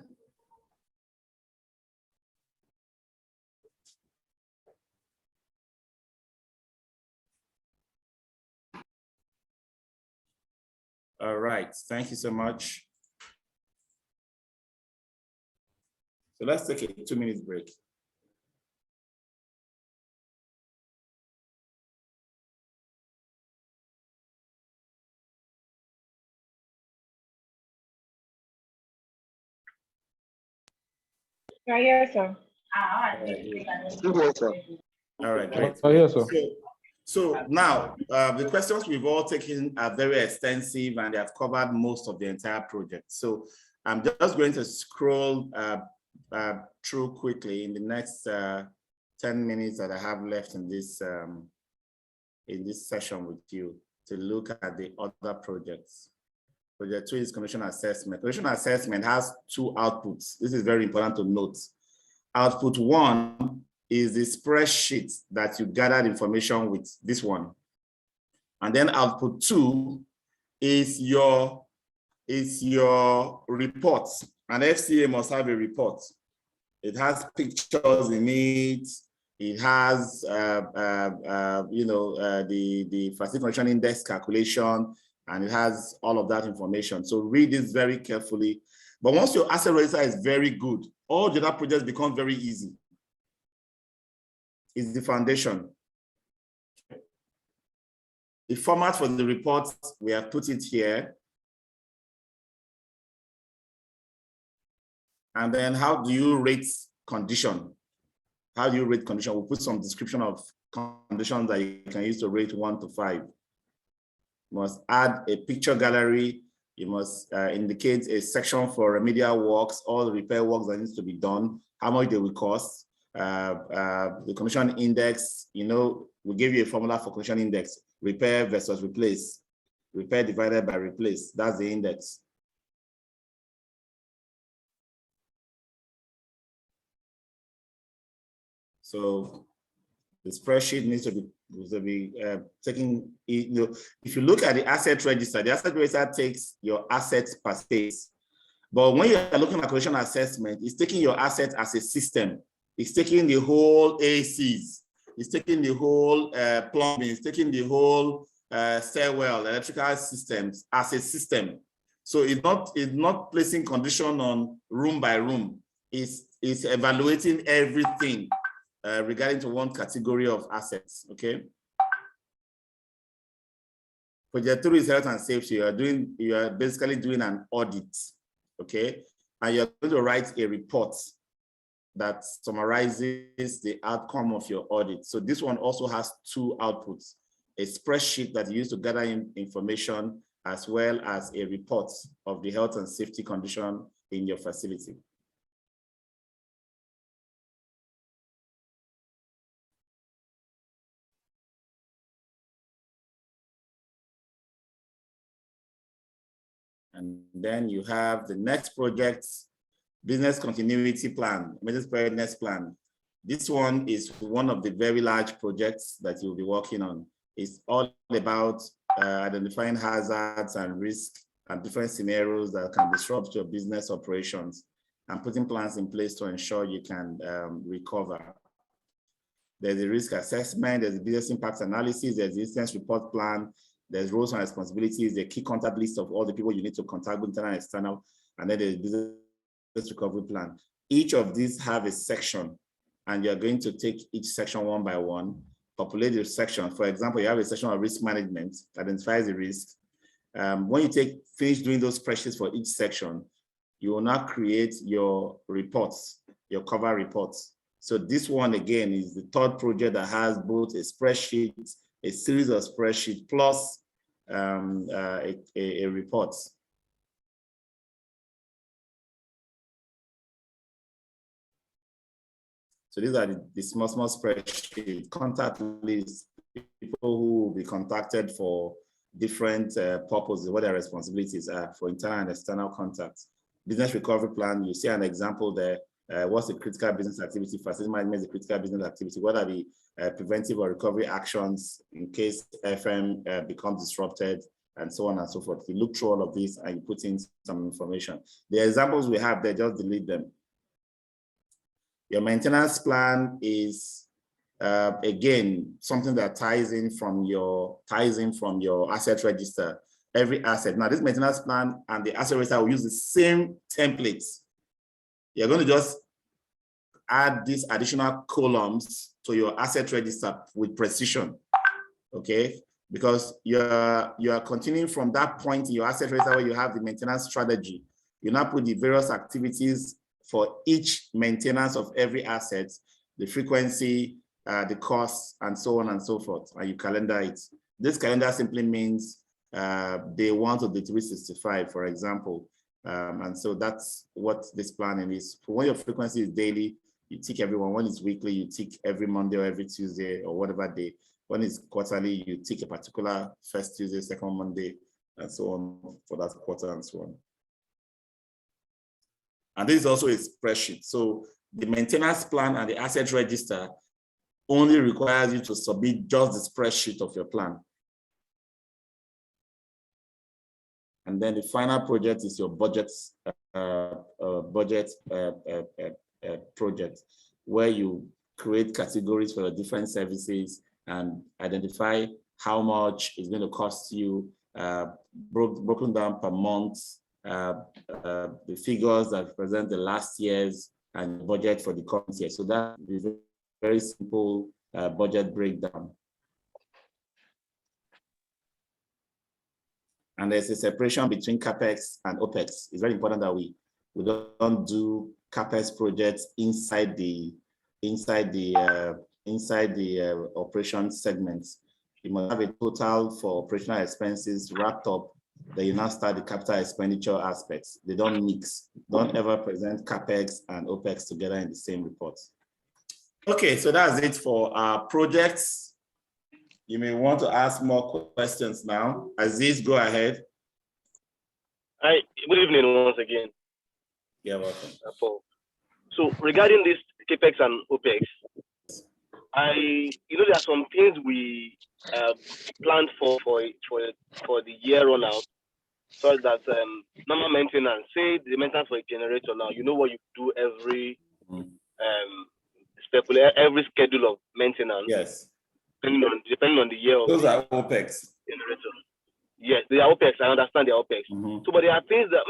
All right, thank you so much. So let's take a 2-minute break. Yes, sir. All right, great. Yes, sir. So now, the questions we've all taken are very extensive and they have covered most of the entire project. So I'm just going to scroll through quickly in the next 10 minutes that I have left in this session with you to look at the other projects. Project 2 is condition assessment. Condition assessment has 2 outputs. This is very important to note. Output 1 is the spreadsheet that you gathered information with, this one. And then output 2 is your report. An FCA must have a report. It has pictures in it. It has, the facility condition index calculation, and it has all of that information. So read this very carefully. But once your asset register is very good, all the other projects become very easy. It's the foundation. The format for the report, we have put it here. And then how do you rate condition? How do you rate condition? We'll put some description of conditions that you can use to rate 1 to 5. You must add a picture gallery. You must indicate a section for remedial works, all the repair works that needs to be done, how much they will cost. The condition index, we gave you a formula for condition index: repair versus replace, repair divided by replace. That's the index. So the spreadsheet needs to be So be taking, if you look at the asset register takes your assets per space. But when you're looking at acquisition assessment, it's taking your asset as a system. It's taking the whole ACs. It's taking the whole plumbing. It's taking the whole stairwell, electrical systems as a system. So it's not placing condition on room by room. It's evaluating everything regarding to one category of assets. Okay. Project 3 is health and safety. You are basically doing an audit. Okay, and you're going to write a report that summarizes the outcome of your audit. So this one also has two outputs: a spreadsheet that you use to gather information, as well as a report of the health and safety condition in your facility. And then you have the next project, business continuity plan, business preparedness plan. This one is one of the very large projects that you'll be working on. It's all about identifying hazards and risks and different scenarios that can disrupt your business operations and putting plans in place to ensure you can recover. There's a risk assessment, there's a business impact analysis, there's the incident report plan, there's roles and responsibilities, the key contact list of all the people you need to contact, internal and external, and then there's business recovery plan. Each of these have a section, and you're going to take each section one by one, populate the section. For example, you have a section of risk management, identifies the risk. When you finish doing those spreadsheets for each section, you will now create your reports, your cover reports. So this one, again, is the third project that has both a spreadsheet, a series of spreadsheets, plus a report. So these are the small spreadsheet contact lists, people who will be contacted for different purposes, what their responsibilities are for internal and external contacts. Business recovery plan, you see an example there. What's the critical business activity? Facility management is a critical business activity. What are the preventive or recovery actions in case FM becomes disrupted, and so on and so forth. You look through all of this and you put in some information. The examples we have there, just delete them. Your maintenance plan is, again, something that ties in from your asset register. Every asset. Now, this maintenance plan and the asset register will use the same templates. You're going to just add these additional columns to your asset register with precision, okay? Because you are continuing from that point in your asset register where you have the maintenance strategy. You now put the various activities for each maintenance of every asset, the frequency, the costs, and so on and so forth, and you calendar it. This calendar simply means day 1 to day 365, for example. And so that's what this planning is. For when your frequency is daily, you tick every one. When it's weekly, you tick every Monday or every Tuesday or whatever day. When it's quarterly, you tick a particular first Tuesday, second Monday, and so on for that quarter and so on. And this is also a spreadsheet. So the maintenance plan and the asset register only requires you to submit just the spreadsheet of your plan. And then the final project is your budget project, where you create categories for the different services and identify how much it's going to cost you, broken down per month, the figures that represent the last year's and budget for the current year. So that is a very simple budget breakdown. And there's a separation between CapEx and OpEx. It's very important that we don't do CapEx projects inside the operation segments. You must have a total for operational expenses wrapped up. Then you now start the capital expenditure aspects. They don't mix. Don't ever present CapEx and OpEx together in the same report. Okay, so that's it for our projects. You may want to ask more questions now. Aziz, go ahead. Hi, good evening once again. You're welcome. So regarding this CapEx and OpEx, there are some things we planned for the year run out, so that normal maintenance, say the maintenance for a generator now, you know what you do every every schedule of maintenance. Yes. Depending on the year of those are OPEX. Generator. Yes, they are OPEX. I understand they are OPEX. So, but there are things that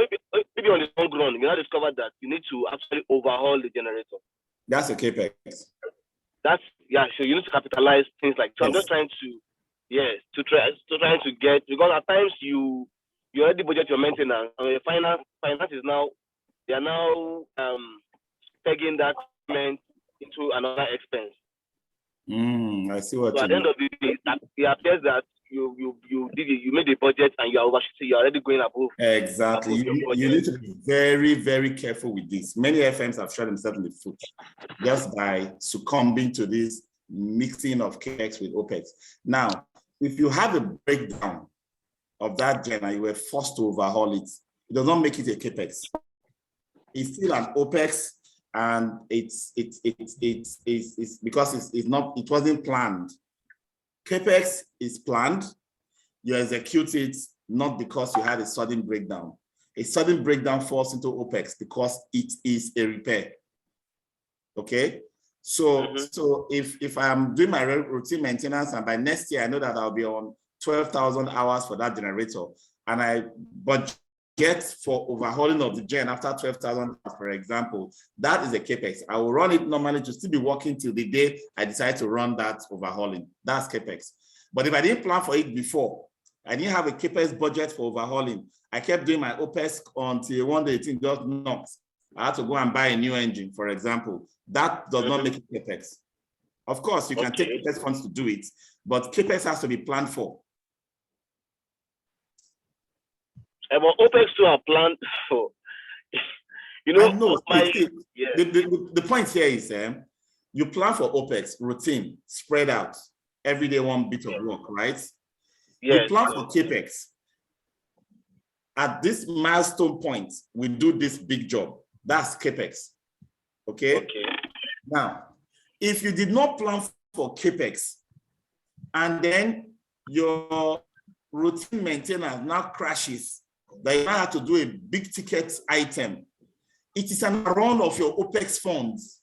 maybe on the long run, you now discover that you need to actually overhaul the generator. That's a CAPEX. That's so you need to capitalize things like. So I'm just trying to try to get, because at times you already budget your maintenance, and your finance is now, they are now pegging that payment into another expense. I see what so you at the end mean. of the day, it appears that you made a budget and you are overshooting. You're already going above. Exactly. Above You need to be very, very careful with this. Many FMs have shot themselves in the foot just by succumbing to this mixing of CAPEX with OPEX. Now, if you have a breakdown of that gen and you were forced to overhaul it, it does not make it a CAPEX. It's still an OPEX, and it's because it wasn't planned. CAPEX is planned, you execute it not because you had a sudden breakdown. A sudden breakdown falls into OPEX because it is a repair. Okay, so if I'm doing my routine maintenance, and by next year I know that I'll be on 12,000 hours for that generator, and I budget for overhauling of the gen after 12,000, for example, that is a CAPEX. I will run it normally to still be working till the day I decide to run that overhauling. That's CAPEX. But if I didn't plan for it before, I didn't have a CAPEX budget for overhauling, I kept doing my OPEX until one day it just knocked. I had to go and buy a new engine, for example. That does not make it CAPEX. Of course, you can take CAPEX funds to do it, but CAPEX has to be planned for. But OPEX too are planned for. You know, the point here is you plan for OPEX, routine, spread out, every day one bit of work, right? Yes. You plan for CAPEX. At this milestone point, we do this big job. That's CAPEX. Okay? Now, if you did not plan for CAPEX, and then your routine maintenance now crashes, that you now have to do a big ticket item, it is an run of your OPEX funds.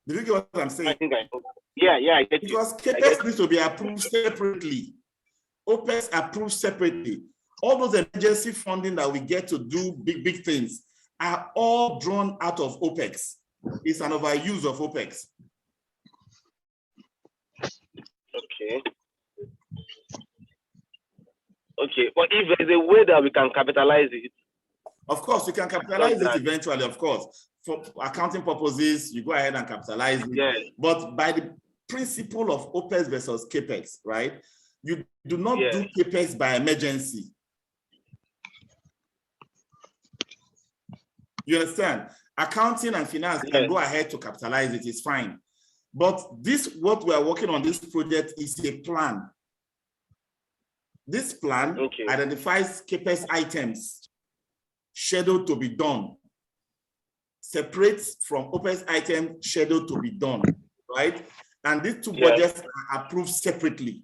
Do you get what I'm saying? I get you. Because CAPEX needs to be approved separately. OPEX approved separately. All those emergency funding that we get to do big things are all drawn out of OPEX. It's an overuse of OPEX. Okay, but if there's a way that we can capitalize it. Of course, you can capitalize it eventually, of course. For accounting purposes, you go ahead and capitalize it. Yes. But by the principle of OPEX versus CAPEX, right? You do not do CAPEX by emergency. You understand? Accounting and finance can go ahead to capitalize it, it's fine. But what we are working on this project is a plan. This plan identifies CAPEX items scheduled to be done, separates from OPEX items scheduled to be done, right? And these two budgets are approved separately.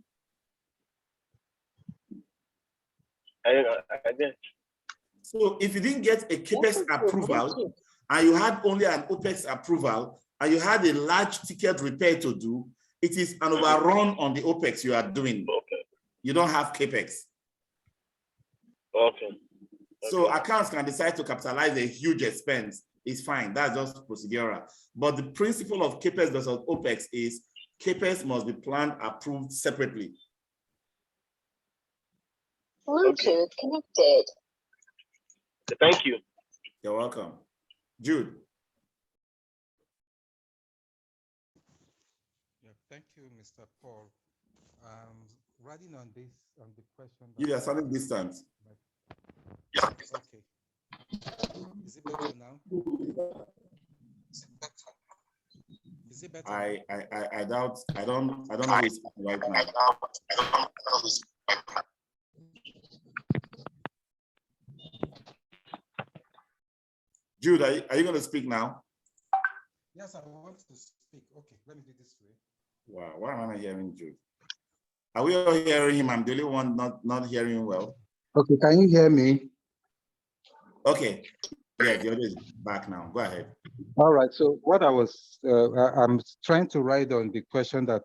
So if you didn't get a CAPEX approval and you had only an OPEX approval and you had a large ticket repair to do, it is an overrun on the OPEX you are doing. You don't have CAPEX. So accounts can decide to capitalize a huge expense. It's fine. That's just procedural. But the principle of CAPEX versus OPEX is CAPEX must be planned, approved separately. Bluetooth connected. Thank you. You're welcome. Jude. Yeah, thank you, Mr. Paul. Riding on this, on the question. You are sounding distant. Yeah. Okay. Is it better now? Is it better? I doubt. I don't know who's right now. Jude, are you going to speak now? Yes, I want to speak. Okay, let me do this way. Wow, why am I not hearing Jude? Are we all hearing him? I'm the only one not hearing him well. Okay, can you hear me? Okay, yeah, the audio is back now. Go ahead. All right, so what I'm trying to write on the question that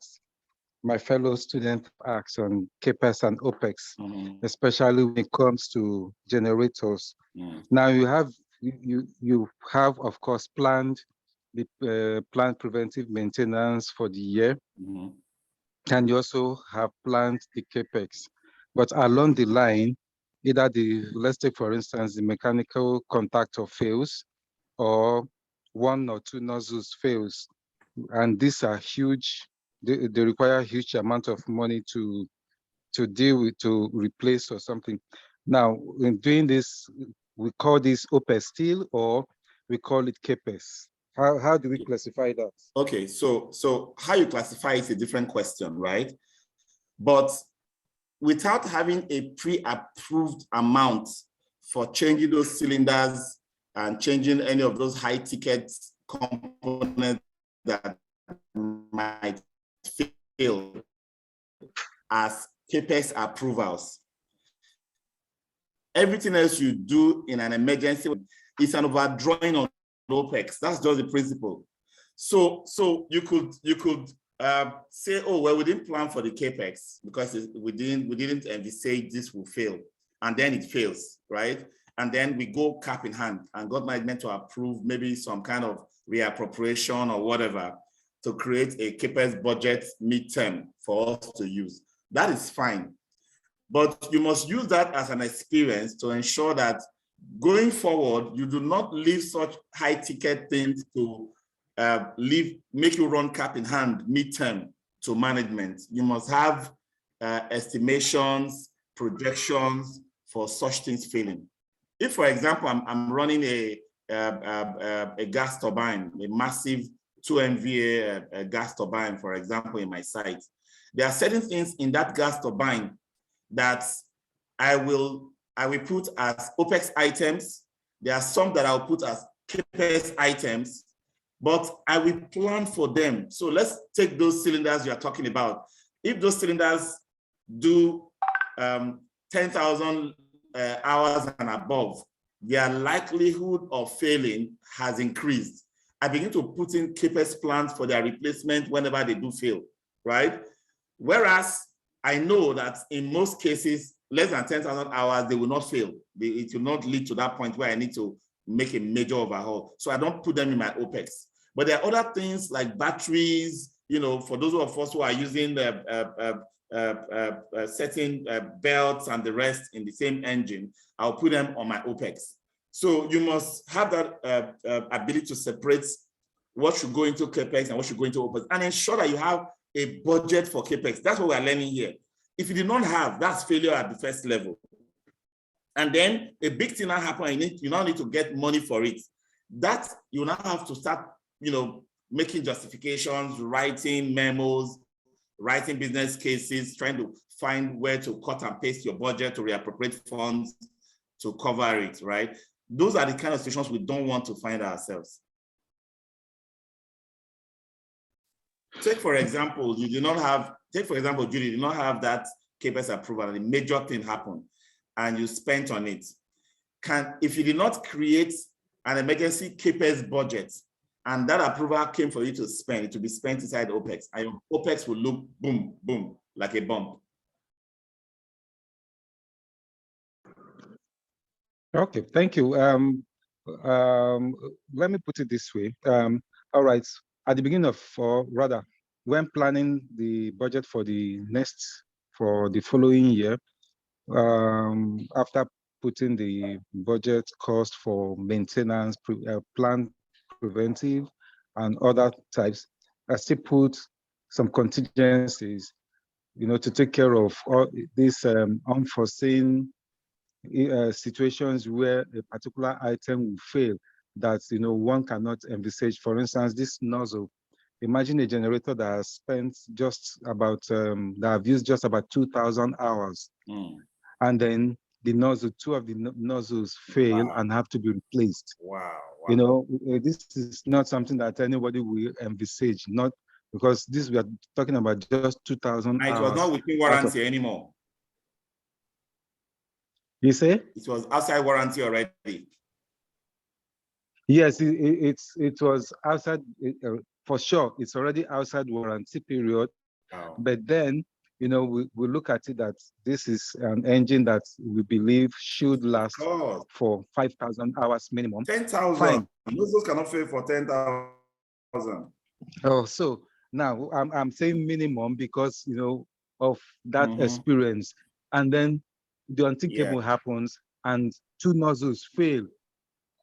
my fellow student asked on CAPEX and OPEX, especially when it comes to generators. Now you have, of course, planned preventive maintenance for the year. And you also have planned the CAPEX. But along the line, either let's take for instance, the mechanical contactor fails or one or two nozzles fails. And these are huge, they require a huge amount of money to deal with, to replace or something. Now, in doing this, we call this OPEX still, or we call it CAPEX. How do we classify that? Okay, so how you classify is a different question, right? But without having a pre-approved amount for changing those cylinders and changing any of those high-ticket components that might fail as CAPEX approvals, everything else you do in an emergency is an overdrawing on OPEX. That's just the principle. So you could say, oh well, we didn't plan for the CAPEX because we didn't envisage this will fail, and then it fails, right? And then we go cap in hand and got management to approve maybe some kind of reappropriation or whatever to create a CAPEX budget midterm for us to use. That is fine, but you must use that as an experience to ensure that going forward, you do not leave such high ticket things to make you run cap in hand midterm to management. You must have estimations, projections for such things failing. If, for example, I'm running a gas turbine, a massive 2 MVA gas turbine, for example, in my site, there are certain things in that gas turbine that I will put as OPEX items. There are some that I'll put as CAPEX items, but I will plan for them. So let's take those cylinders you are talking about. If those cylinders do 10,000 hours and above, their likelihood of failing has increased. I begin to put in CAPEX plans for their replacement whenever they do fail, right? Whereas I know that in most cases, less than 10,000 hours, they will not fail. It will not lead to that point where I need to make a major overhaul. So I don't put them in my OPEX. But there are other things like batteries, for those of us who are using certain belts and the rest in the same engine, I'll put them on my OPEX. So you must have that ability to separate what should go into CAPEX and what should go into OPEX, and ensure that you have a budget for CAPEX. That's what we're learning here. If you did not have, that's failure at the first level. And then a big thing now happens, you now need to get money for it. That you now have to start, making justifications, writing memos, writing business cases, trying to find where to cut and paste your budget to reappropriate funds to cover it, right? Those are the kind of situations we don't want to find ourselves. Take for example, Judy, you did not have that CAPEX approval and a major thing happened and you spent on it. If you did not create an emergency CAPEX budget and that approval came for you to spend, it will be spent inside OPEX, and your OPEX will look boom, boom, like a bomb. Okay, thank you. Let me put it this way. All right, at the beginning of, or rather, when planning the budget for the following year, after putting the budget cost for maintenance, planned preventive, and other types, I still put some contingencies, to take care of all these unforeseen situations where a particular item will fail that one cannot envisage. For instance, this nozzle. Imagine a generator that has spent just about that have used just about 2,000 hours, and then the nozzle, two of the nozzles fail and have to be replaced. Wow. You know, this is not something that anybody will envisage, not because this we are talking about just 2,000 And hours. it was not within warranty anymore. You say? It was outside warranty already. Yes, it was outside, for sure. It's already outside warranty period. Wow. But then, you know, we look at it that this is an engine that we believe should last for 5,000 hours minimum. 10,000. Those cannot fail for 10,000. Oh, so now I'm saying minimum because, you know, of that experience. And then the unthinkable happens and two nozzles fail.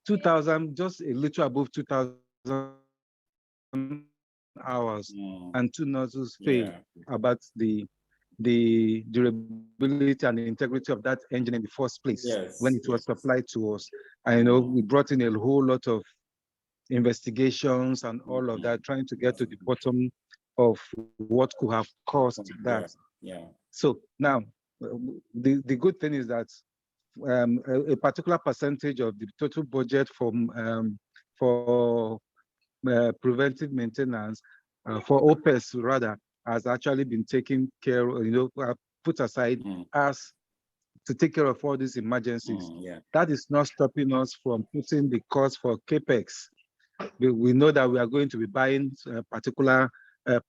2,000, just a little above 2,000 hours, and two nozzles fail about the durability and the integrity of that engine in the first place when it was supplied to us. I know we brought in a whole lot of investigations and all of that, trying to get to the bottom of what could have caused that. So now, the good thing is that a particular percentage of the total budget for preventive maintenance, for OPES rather, has actually been taken care of, you know, put aside as to take care of all these emergencies. That is not stopping us from putting the cost for CAPEX. We know that we are going to be buying particular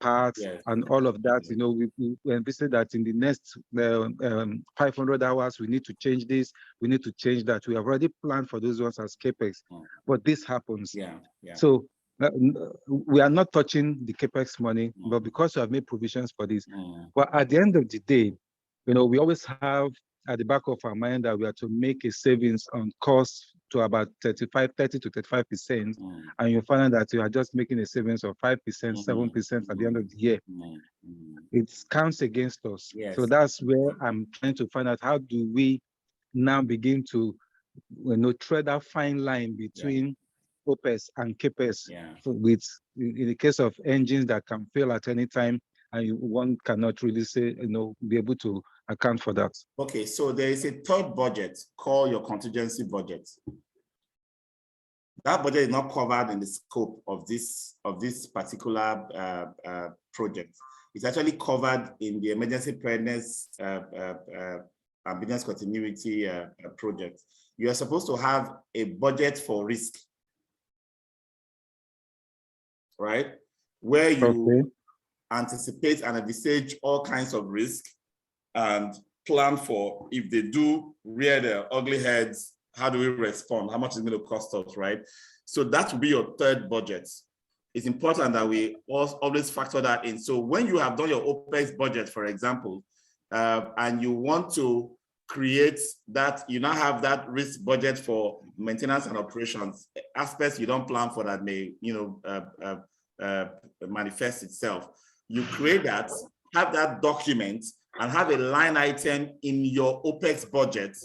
parts and all of that. You know, we envisage that in the next 500 hours, we need to change this, we need to change that. We have already planned for those ones as CAPEX, but this happens. So we are not touching the CAPEX money, but because we have made provisions for this. But at the end of the day, you know, we always have at the back of our mind that we are to make a savings on costs to about 30 to 35%, and you find out that you are just making a savings of 5%, 7% at the end of the year. It counts against us. So that's where I'm trying to find out, how do we now begin to, you know, tread that fine line between OPES and CAPEX, with, in the case of engines that can fail at any time, and one cannot really say, you know, be able to account for that. Okay, so there is a third budget called your contingency budget. That budget is not covered in the scope of this particular project. It's actually covered in the emergency preparedness and business continuity project. You are supposed to have a budget for risk, right? Where you anticipate and envisage all kinds of risk and plan for, if they do rear their ugly heads, how do we respond? How much is it going to cost us, right? So that will be your third budget. It's important that we always factor that in. So when you have done your OPEX budget, for example, and you want to create that, you now have that risk budget for maintenance and operations, aspects you don't plan for that may, you know, manifest itself. You create that, have that document, and have a line item in your OPEX budget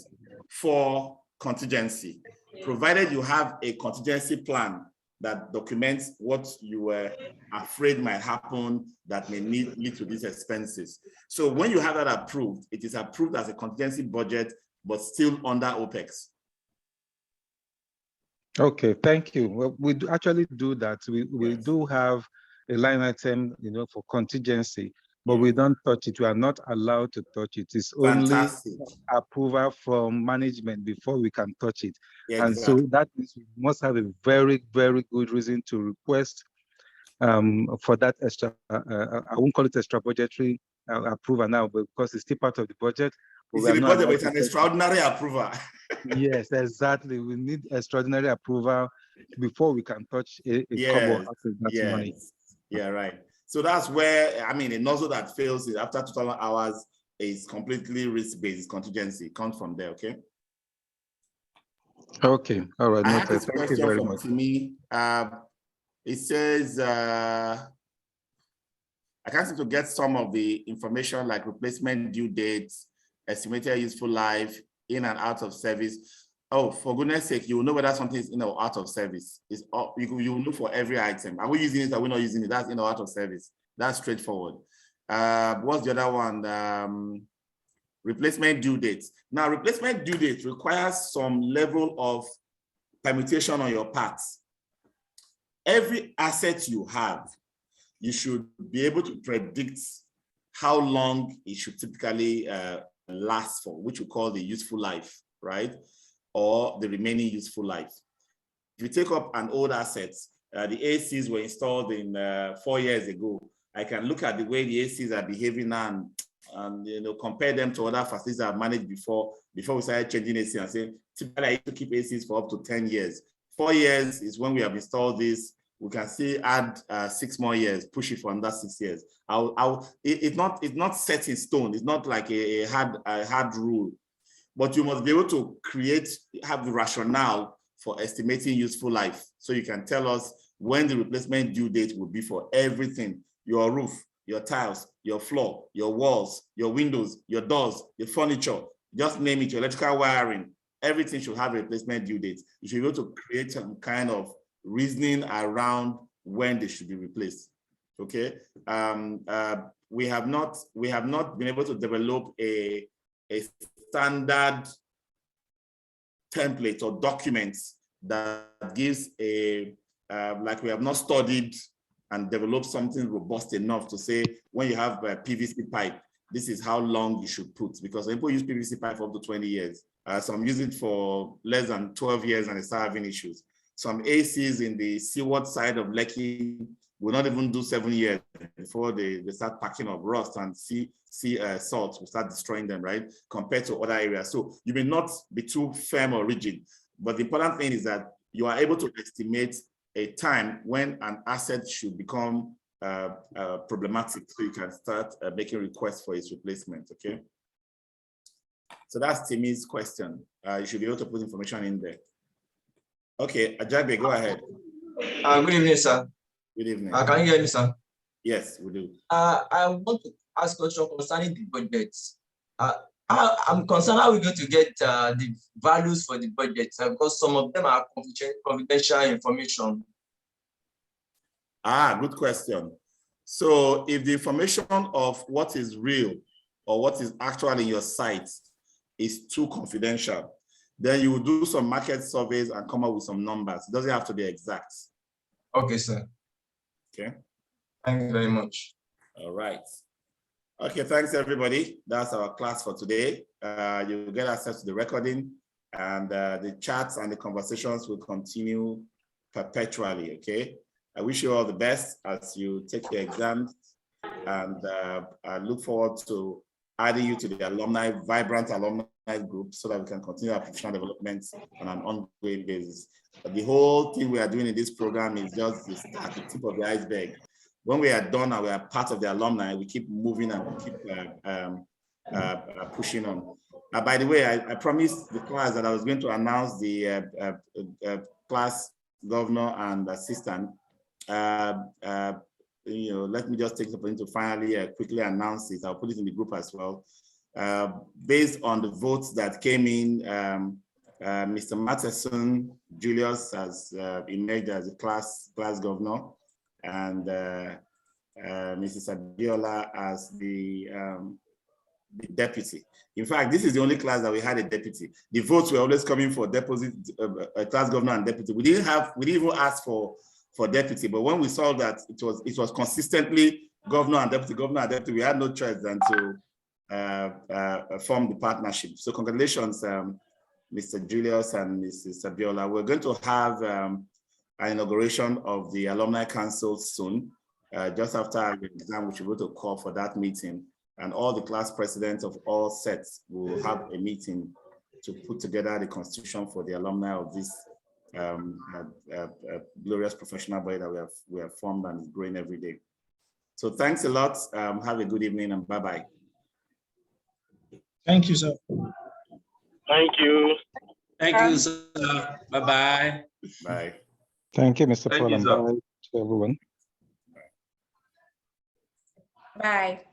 for contingency, provided you have a contingency plan that documents what you were afraid might happen that may lead to these expenses. So when you have that approved, it is approved as a contingency budget, but still under OPEX. Okay, thank you. Well, we do actually do that. We do have a line item, you know, for contingency, but we don't touch it. We are not allowed to touch it. It's only approval from management before we can touch it. And so that means we must have a very, very good reason to request for that extra, I won't call it extra budgetary approval now, but because it's still part of the budget. It's in the budget, but it's an extraordinary approval. Yes, exactly. We need extraordinary approval before we can touch a cover of that money. Yeah, right. So that's where, I mean, a nozzle that fails after 2,000 hours is completely risk-based contingency. It comes from there, okay? Okay, all right. I have this Thank you question very from much. Timmy. It says, I can't seem to get some of the information like replacement due dates, estimated useful life, in and out of service. Oh, for goodness sake, you will know whether something is in or out of service. It's you will look for every item. Are we using it? Are we not using it? That's in or out of service. That's straightforward. What's the other one? replacement due date. Now, replacement due date requires some level of permutation on your part. Every asset you have, you should be able to predict how long it should typically last for, which we call the useful life, right? Or the remaining useful life. If you take up an old asset, the ACs were installed in 4 years ago. I can look at the way the ACs are behaving now and you know, compare them to other facilities I've managed before we started changing AC and saying, typically I used to keep ACs for up to 10 years. 4 years is when we have installed this. We can still add 6 more years, push it for another 6 years. It's not set in stone. It's not like a hard rule, but you must be able to have the rationale for estimating useful life. So you can tell us when the replacement due date will be for everything: your roof, your tiles, your floor, your walls, your windows, your doors, your furniture, just name it, your electrical wiring. Everything should have a replacement due date. You should be able to create some kind of reasoning around when they should be replaced. Okay. We have not been able to develop a standard template or document that gives like we have not studied and developed something robust enough to say, when you have a PVC pipe, this is how long you should put, because people use PVC pipe for up to 20 years. Some use it for less than 12 years and they start having issues. Some ACs in the seaward side of Lekki will not even do 7 years before they start packing up rust, and sea salt will start destroying them, right? Compared to other areas. So you may not be too firm or rigid, but the important thing is that you are able to estimate a time when an asset should become problematic, so you can start making requests for its replacement, okay? So that's Timi's question. You should be able to put information in there. Okay, Ajagbe, go ahead. Good evening, sir. Good evening. Can you hear me, sir? Yes, we do. I want to ask a question concerning the budget. I'm concerned how we're going to get the values for the budget, because some of them are confidential information. Good question. So if the information of what is real or what is actual in your site is too confidential, then you will do some market surveys and come up with some numbers. It doesn't have to be exact. Okay, sir. Okay. Thank you very much. All right. Okay, thanks everybody. That's our class for today. You will get access to the recording, and the chats and the conversations will continue perpetually, okay? I wish you all the best as you take your exams, and I look forward to adding you to the vibrant alumni group, so that we can continue our professional development on an ongoing basis. But the whole thing we are doing in this program is just at the tip of the iceberg. When we are done and we are part of the alumni, we keep moving and we keep pushing on. By the way, I promised the class that I was going to announce the class governor and assistant. You know, let me just take the opportunity to finally quickly announce it. I'll put it in the group as well. Based on the votes that came in, Mr. Matheson Julius has emerged as a class governor, and Mrs. Abiola as the deputy. In fact, this is the only class that we had a deputy. The votes were always coming for deposit, class governor and deputy. We didn't even ask for deputy, but when we saw that it was consistently governor and deputy, we had no choice than to form the partnership. So congratulations, Mr. Julius and Mrs. Abiola. We're going to have an inauguration of the Alumni Council soon. Just after our exam, we should go to call for that meeting, and all the class presidents of all sets will have a meeting to put together the constitution for the alumni of this glorious professional body that we have formed and is growing every day. So thanks a lot. Have a good evening and bye-bye. Thank you, sir. Thank you. Thank you, sir. Bye-bye. Bye. Thank you, Mr. Thank Paul, you, and sir. bye to everyone. Bye.